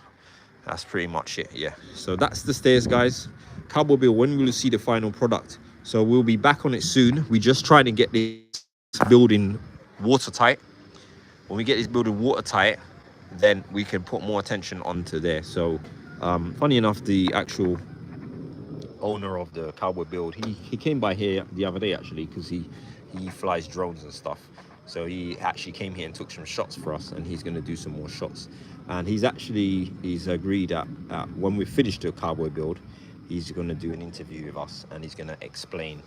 that's pretty much it. Yeah, so that's the stairs, guys. Cowboy Bill, when will you see the final product? So we'll be back on it soon. We're just trying to get this building watertight. When we get this building watertight, then we can put more attention onto there. So funny enough, the actual owner of the Cowboy Build, he came by here the other day actually, because he flies drones and stuff. So he actually came here and took some shots for us, and he's going to do some more shots. And he's agreed that when we finish the Cowboy Build, he's going to do an interview with us, and he's going to explain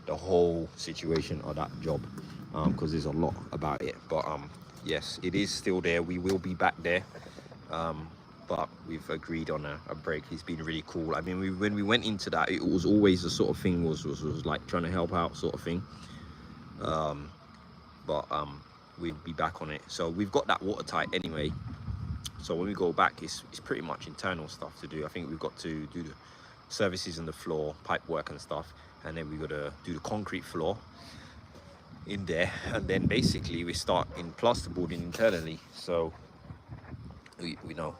the whole situation of that job, because there's a lot about it. But yes, it is still there. We will be back there, but we've agreed on a break. He's been really cool. I mean, when we went into that, it was always the sort of thing was like trying to help out sort of thing. But we'll be back on it. So we've got that watertight anyway. So when we go back, it's pretty much internal stuff to do. I think we've got to do the services in the floor, pipe work and stuff, and then we've got to do the concrete floor in there, and then basically we start in plasterboarding internally. So we know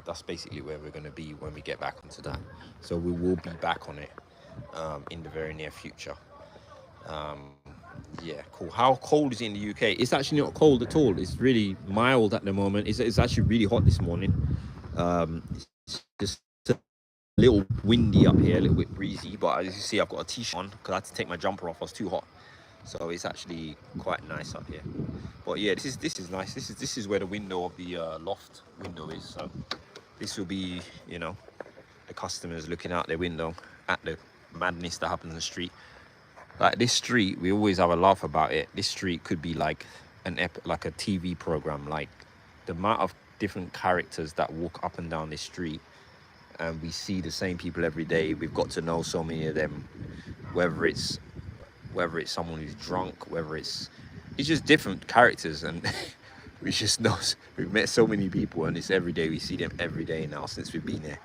that's basically where we're going to be when we get back onto that. So we will be back on it in the very near future. Yeah, cool. How cold is it in the UK? It's actually not cold at all. It's really mild at the moment. It's actually really hot this morning. It's just a little windy up here, a little bit breezy, but as you see, I've got a t-shirt on because I had to take my jumper off. I was too hot. So it's actually quite nice up here. But yeah, this is nice. This is where the window of the loft window is. So this will be, the customers looking out their window at the madness that happens in the street. Like this street, we always have a laugh about it. This street could be like like a TV program. Like the amount of different characters that walk up and down this street, and we see the same people every day. We've got to know so many of them, whether it's someone who's drunk, whether it's just different characters, and we've met so many people, and it's every day. We see them every day now since we've been here.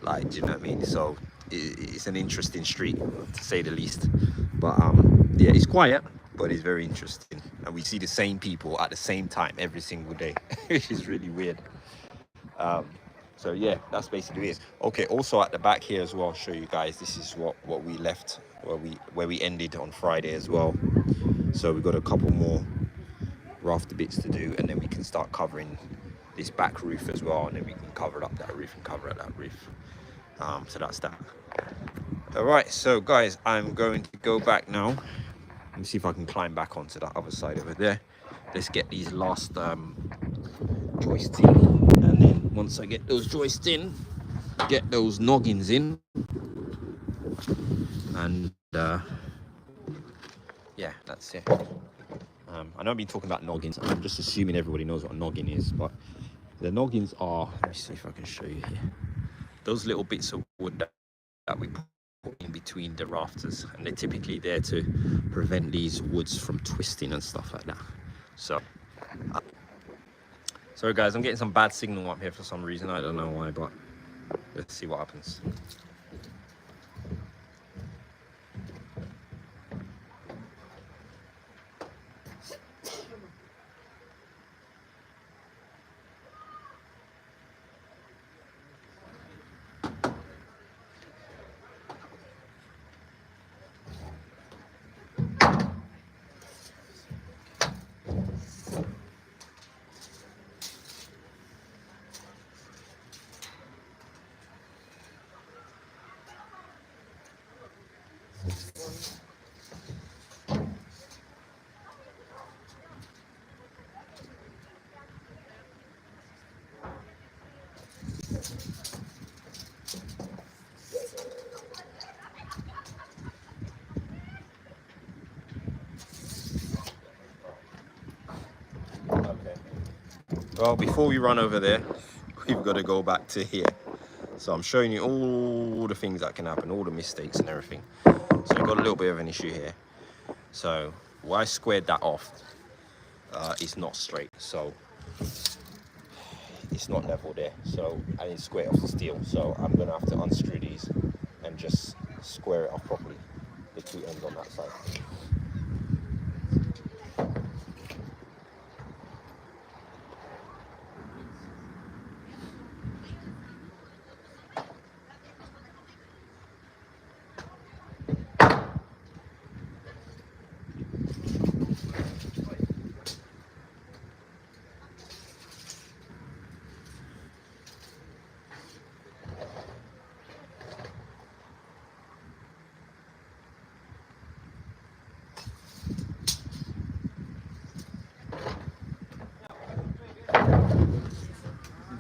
Like, do you know what I mean? So it's an interesting street, to say the least. But yeah, it's quiet, but it's very interesting, and we see the same people at the same time every single day, which is really weird. So yeah, that's basically it. Okay, also at the back here as well, I'll show you guys. This is what we left, where we ended on Friday as well. So we've got a couple more rafter bits to do, and then we can start covering this back roof as well, and then we can cover up that roof and cover up that roof. So that's that. All right, so guys, I'm going to go back now. Let me see if I can climb back onto that other side over there. Let's get these last joists in, and then once I get those joists in, get those noggins in, and yeah, that's it. I know I've been talking about noggins. I'm just assuming everybody knows what a noggin is, but the noggins are, let me see if I can show you here, those little bits of wood that we put in between the rafters, and they're typically there to prevent these woods from twisting and stuff like that. So sorry guys, I'm getting some bad signal up here for some reason. I don't know why, but let's see what happens. Okay. Well, before we run over there, we've got to go back to here. So I'm showing you all the things that can happen, all the mistakes and everything. So we've got a little bit of an issue here. So why I squared that off, it's not straight. So it's not level there. So I need to square it off the steel. So I'm gonna have to unscrew these and just square it off properly, the two ends on that side.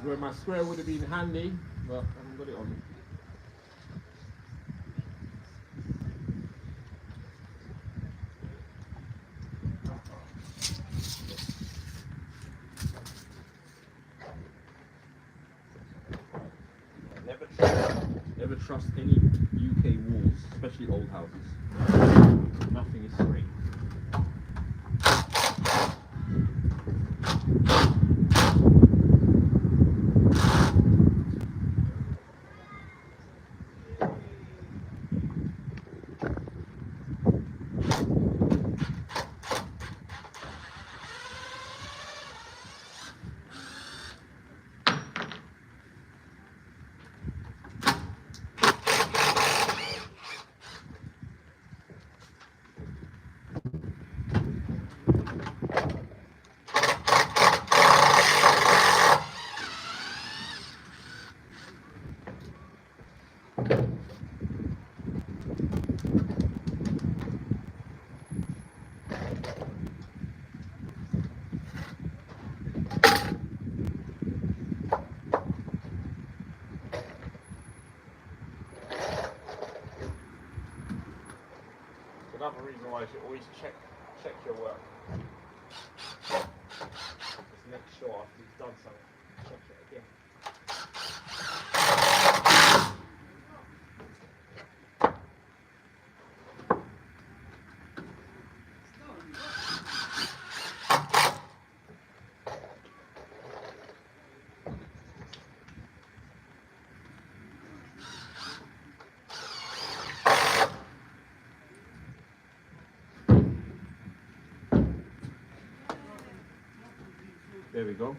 Where my square would have been handy, but I haven't got it on. Never trust any UK walls, especially old houses. Nothing is straight. Another reason why you should always check your work. Just make sure after you've done something, check it again. There we go.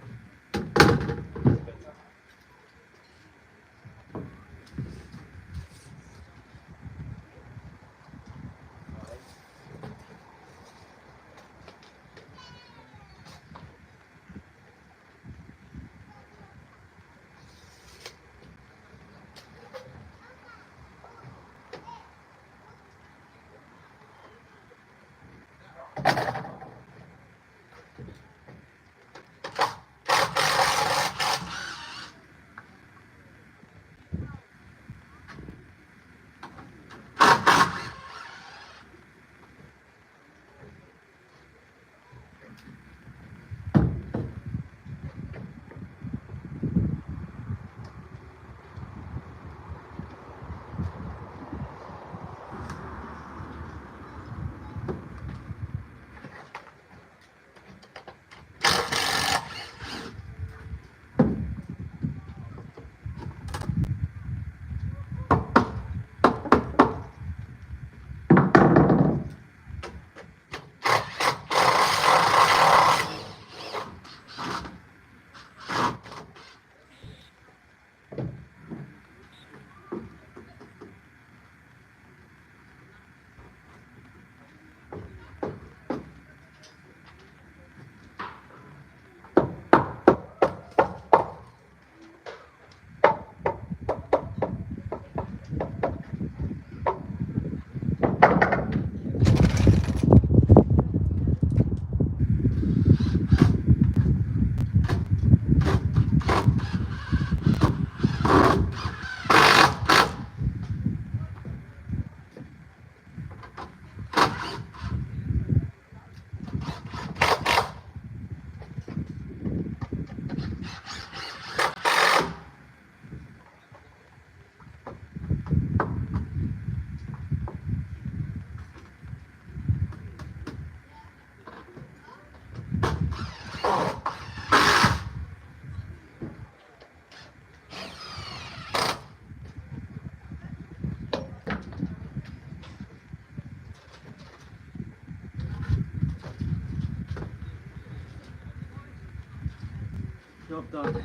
Job done.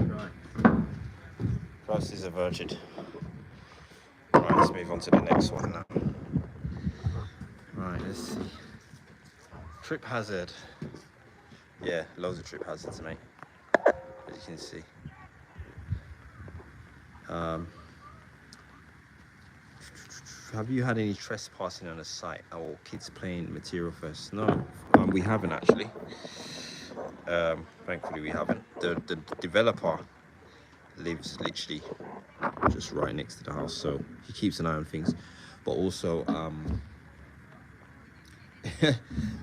Right. First is averted. Right, let's move on to the next one now. Right, let's see. Trip hazard. Yeah, loads of trip hazards, mate. As you can see. Have you had any trespassing on the site or kids playing material first? No, we haven't actually. Thankfully, we haven't. The developer lives literally just right next to the house, so he keeps an eye on things. But also,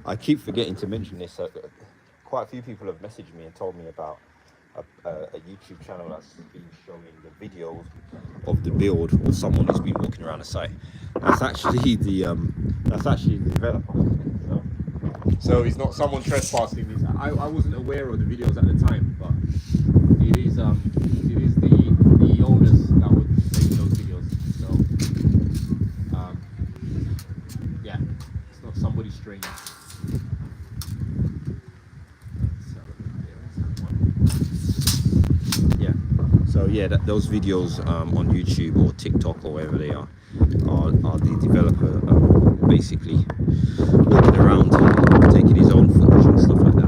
I keep forgetting to mention this. Quite a few people have messaged me and told me about a YouTube channel that's been showing the videos of the build, or someone who's been walking around the site. That's actually the developer. So it's not someone trespassing. I wasn't aware of the videos at the time, but it is the owners that would make those videos. So yeah, it's not somebody strange. Yeah. So yeah, those videos on YouTube or TikTok or wherever they are the developer basically walking around, taking his own footage and stuff like that.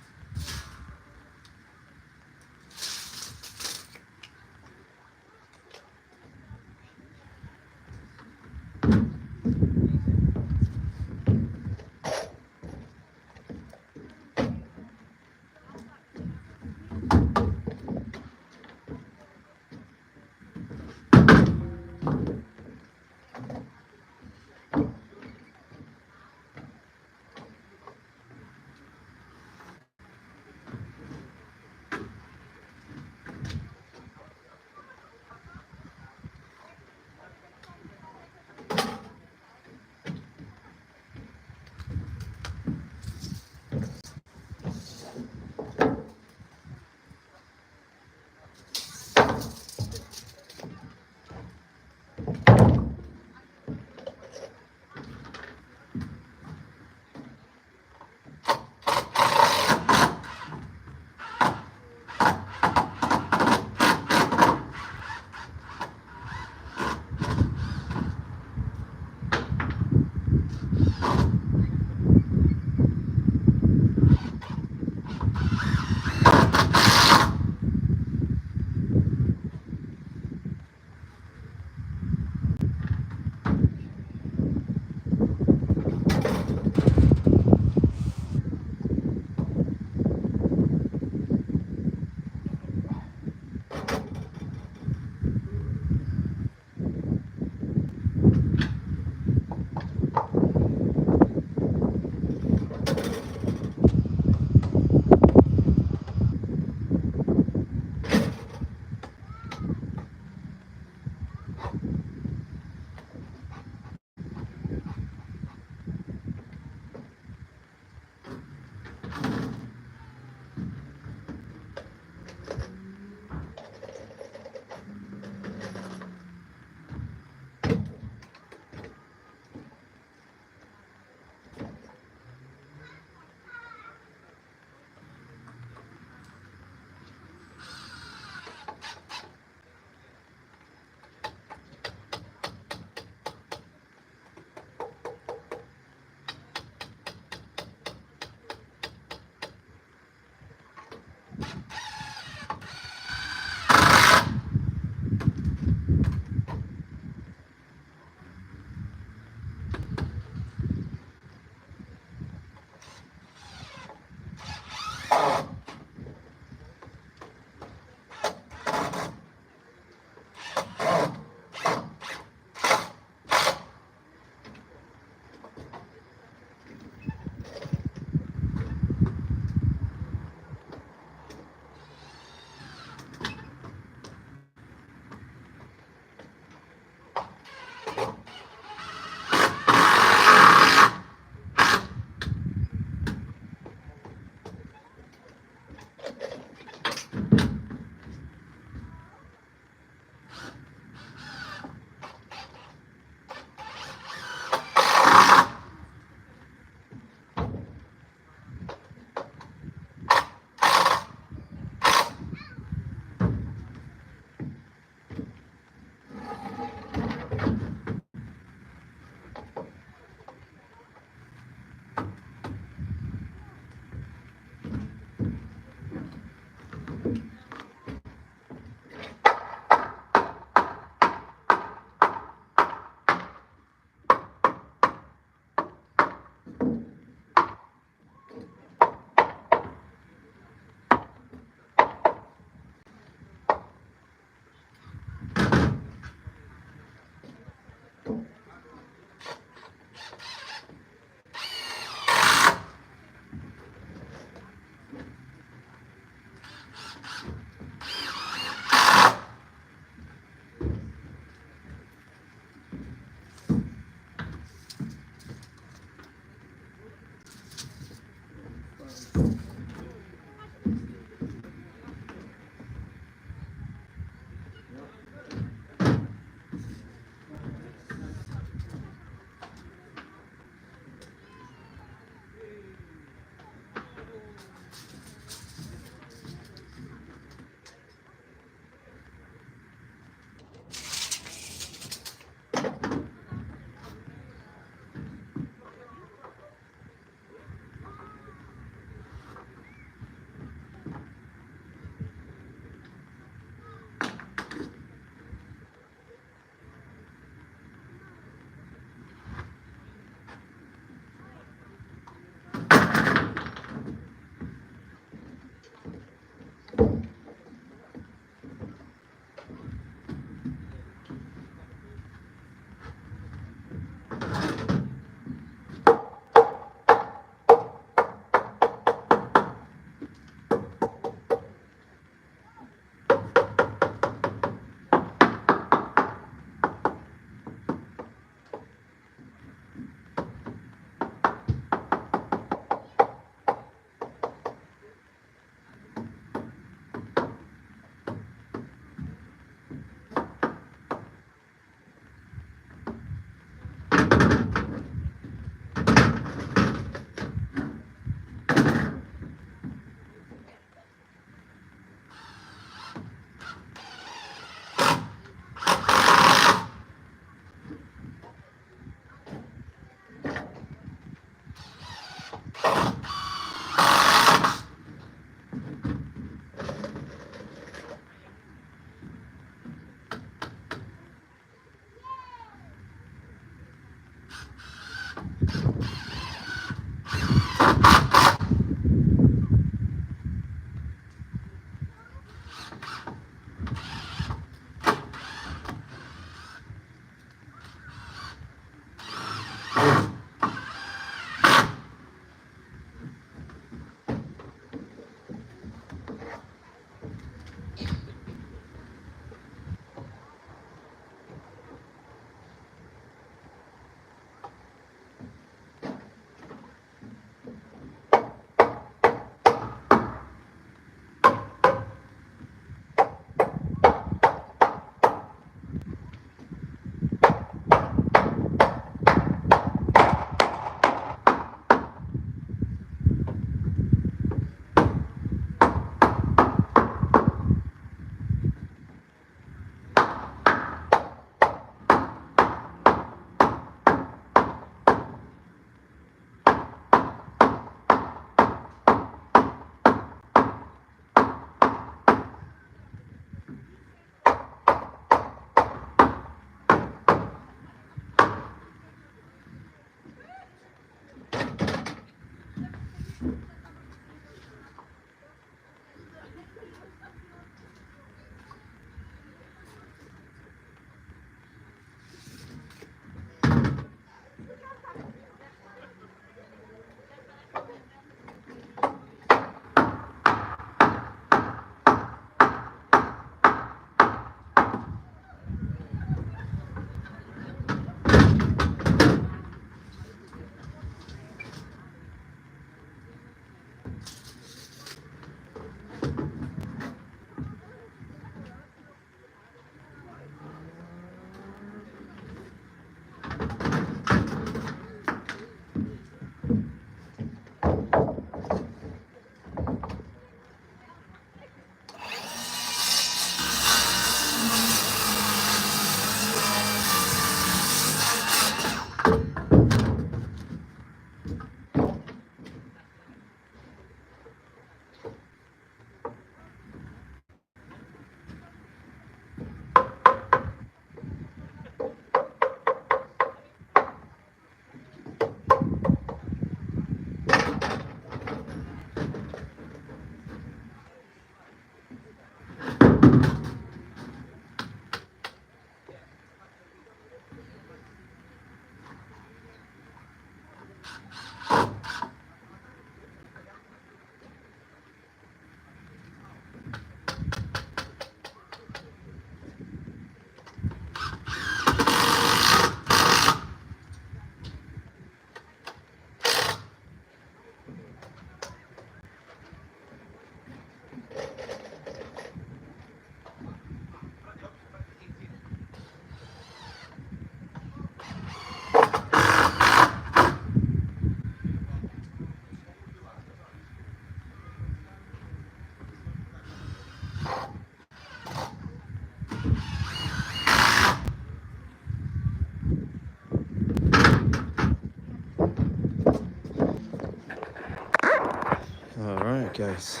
guys.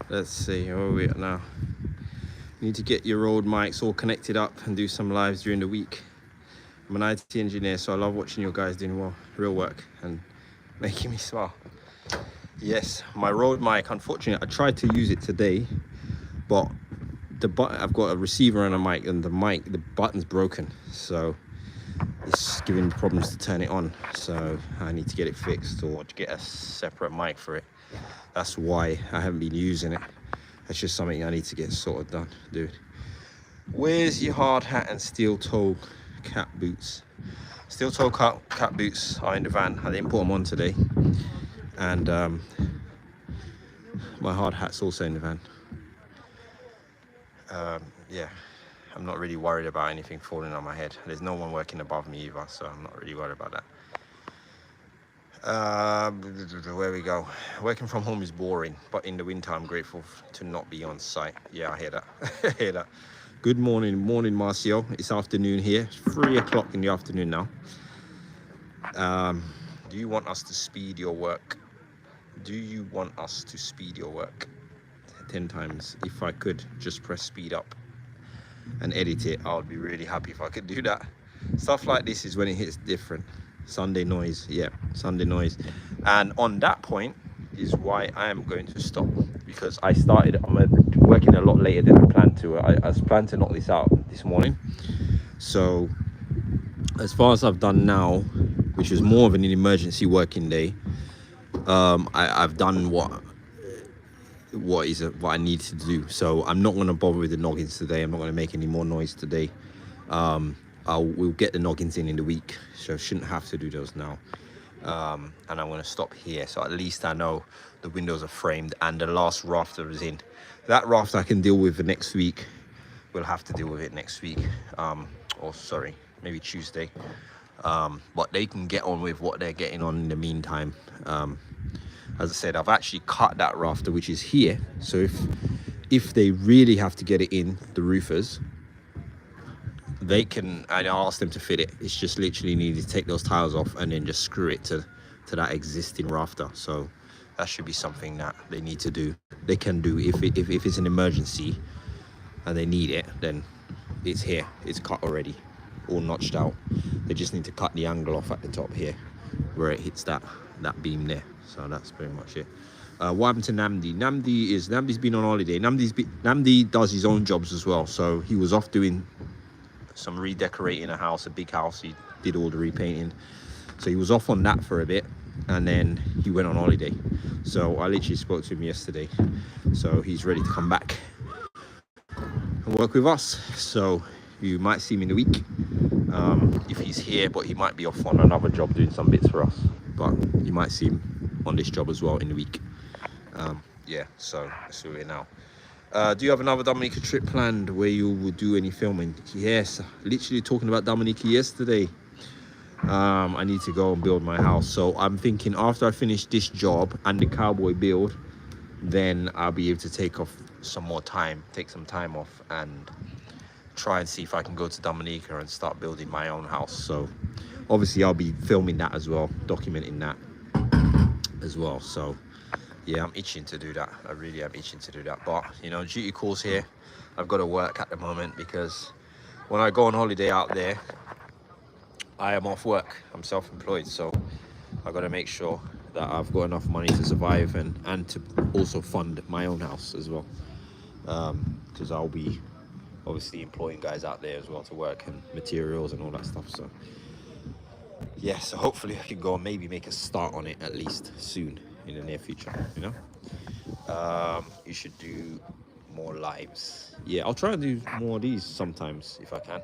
Let's see where are we at now. You need to get your old mics all connected up and do some lives during the week. I'm an IT engineer, so I love watching you guys doing real work and making me smile. Yes, my Rode mic, unfortunately, I tried to use it today, but I've got a receiver and a mic, and the button's broken, so it's giving me problems to turn it on. So I need to get it fixed or to get a separate mic for it. That's why I haven't been using it. That's just something I need to get sorted done, dude. Where's your hard hat and steel toe cat boots? Steel toe cat boots are in the van. I didn't put them on today. And my hard hat's also in the van. Yeah, I'm not really worried about anything falling on my head. There's no one working above me either, so I'm not really worried about that. Where we go. Working from home is boring, but in the winter I'm grateful to not be on site. Yeah, I hear that. I hear that. Good morning, Marcio. It's afternoon here. It's 3 o'clock in the afternoon now. Do you want us to speed your work? Do you want us to speed your work? 10 times. If I could just press speed up and edit it, I would be really happy if I could do that. Stuff like this is when it hits different. Sunday noise, yeah, Sunday noise. And on that point is why I am going to stop, because I'm working a lot later than I planned to. I was planned to knock this out this morning. So as far as I've done now, which was more of an emergency working day, I've done what I need to do. So I'm not going to bother with the noggins today. I'm not going to make any more noise today. We'll get the noggins in the week, so I shouldn't have to do those now. And I'm going to stop here, so at least I know the windows are framed and the last rafter is in. That rafter I can deal with the next week. We'll have to deal with it next week, or sorry, maybe Tuesday. But they can get on with what they're getting on in the meantime. As I said, I've actually cut that rafter, which is here. So if they really have to get it in, the roofers, they can, and I'll ask them to fit it. It's just literally needed to take those tiles off and then just screw it to that existing rafter. So that should be something that they need to do. They can do if it's an emergency and they need it, then it's here. It's cut already, all notched out. They just need to cut the angle off at the top here where it hits that beam there. So that's pretty much it. What happened to Namdi? Namdi's been on holiday. Namdi does his own jobs as well. So he was off doing some redecorating a house, a big house. He did all the repainting. So he was off on that for a bit, and then he went on holiday. So I literally spoke to him yesterday. So he's ready to come back and work with us. So you might see him in the week if he's here, but he might be off on another job doing some bits for us. But you might see him on this job as well in the week. Yeah, so that's where we're now. Do you have another Dominica trip planned where you will do any filming? Yes, literally talking about Dominica yesterday. I need to go and build my house. So I'm thinking after I finish this job and the cowboy build, then I'll be able to take some time off and try and see if I can go to Dominica and start building my own house. So obviously I'll be filming that as well, documenting that as well. So yeah, I'm itching to do that. I really am itching to do that. But you know, duty calls here. I've got to work at the moment because when I go on holiday out there, I am off work. I'm self-employed, so I've got to make sure that I've got enough money to survive and to also fund my own house as well, because I'll be obviously employing guys out there as well to work and materials and all that stuff. So yeah, so hopefully I can go and maybe make a start on it at least soon in the near future, you know. You should do more lives. Yeah, I'll try and do more of these sometimes if I can.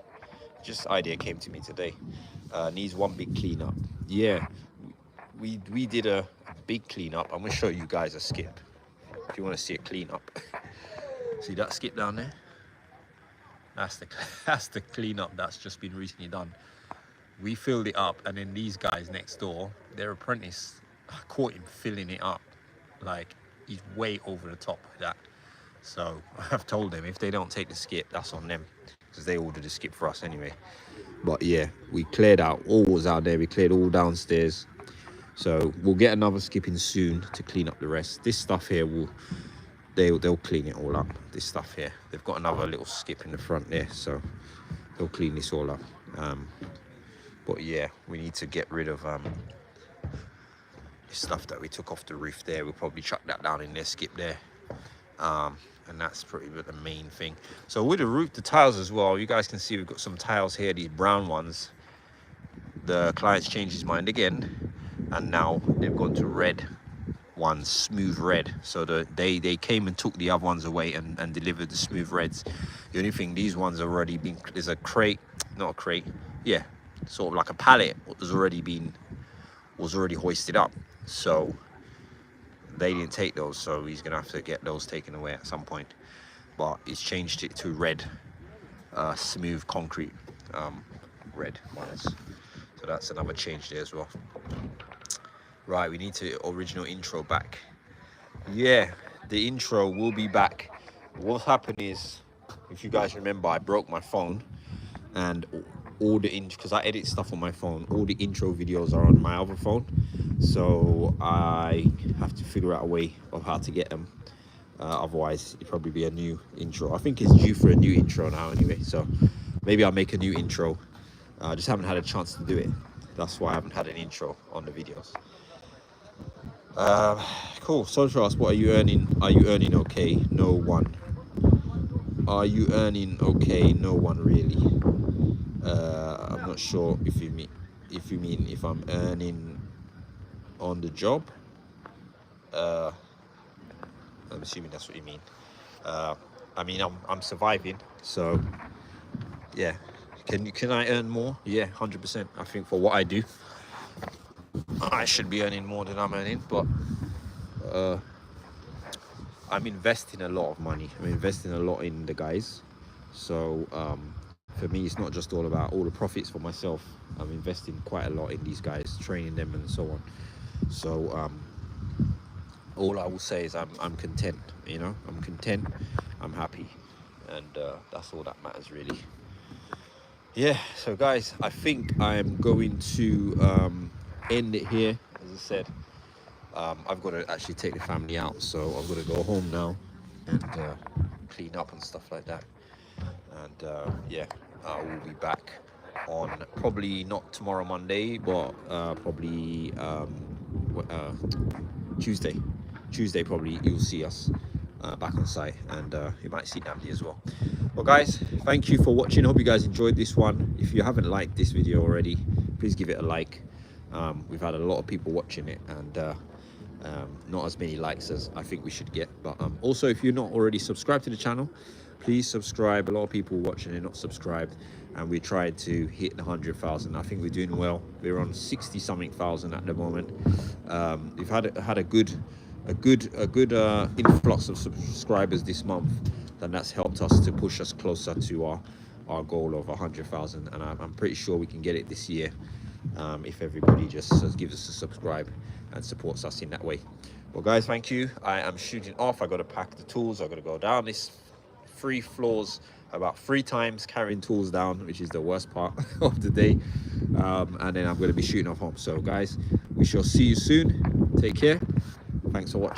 Just idea came to me today. Needs one big cleanup. Yeah, we did a big cleanup. I'm gonna show you guys a skip if you want to see a cleanup. See that skip down there? That's the cleanup that's just been recently done. We filled it up, and then these guys next door, their apprentice, I caught him filling it up. Like, he's way over the top of that. So I've told them if they don't take the skip, that's on them, because they ordered the skip for us anyway. But yeah, we cleared out, all was out there. We cleared all downstairs. So we'll get another skip in soon to clean up the rest. This stuff here they'll clean it all up. This stuff here, they've got another little skip in the front there, so they'll clean this all up. But yeah, we need to get rid of stuff that we took off the roof there. We'll probably chuck that down in there, skip there, and that's pretty much the main thing. So with the roof, the tiles as well, you guys can see we've got some tiles here, these brown ones. The client's changed his mind again, and now they've gone to red ones, smooth red. So they came and took the other ones away and delivered the smooth reds. The only thing, these ones have already been, there's a crate, not a crate, yeah, sort of like a pallet was already hoisted up, so they didn't take those, so he's gonna have to get those taken away at some point. But he's changed it to red, smooth concrete, red ones. So that's another change there as well. Right, we need to original intro back. Yeah, the intro will be back. What happened is, if you guys remember, I broke my phone, and all the because I edit stuff on my phone, all the intro videos are on my other phone, so I have to figure out a way of how to get them. Otherwise it'd probably be a new intro. I think it's due for a new intro now anyway, so maybe I'll make a new intro. I just haven't had a chance to do it. That's why I haven't had an intro on the videos. Cool. Social asked, what are you earning? Are you earning okay? No one. Are you earning okay? No one really. I'm not sure if you mean if I'm earning on the job. I'm assuming that's what you mean. I mean, I'm surviving, so yeah. Can I earn more? Yeah, 100%. I think for what I do, I should be earning more than I'm earning, but I'm investing a lot of money. I'm investing a lot in the guys, so for me, it's not just all about all the profits for myself. I'm investing quite a lot in these guys, training them and so on. So all I will say is I'm content, you know. I'm content, I'm happy, and that's all that matters really. Yeah, so guys, I think I'm going to end it here. As I said, I've got to actually take the family out, so I'm going to go home now and clean up and stuff like that. And yeah, I will be back on probably not tomorrow Monday, but probably Tuesday probably you'll see us back on site, and you might see Namdi as well. Well guys, thank you for watching. Hope you guys enjoyed this one. If you haven't liked this video already, please give it a like. We've had a lot of people watching it, and not as many likes as I think we should get. But also, if you're not already subscribed to the channel, please subscribe. A lot of people watching are not subscribed, and we tried to hit the 100,000. I think we're doing well. We're on 60 something thousand at the moment. We've had a good influx of subscribers this month, and that's helped us to push us closer to our goal of 100,000, and I'm pretty sure we can get it this year, if everybody just gives us a subscribe and supports us in that way. Well guys, thank you. I am shooting off. I got to pack the tools. I got to go down this 3 floors about 3 times, carrying tools down, which is the worst part of the day, and then I'm going to be shooting off home. So guys, we shall see you soon. Take care. Thanks for watching.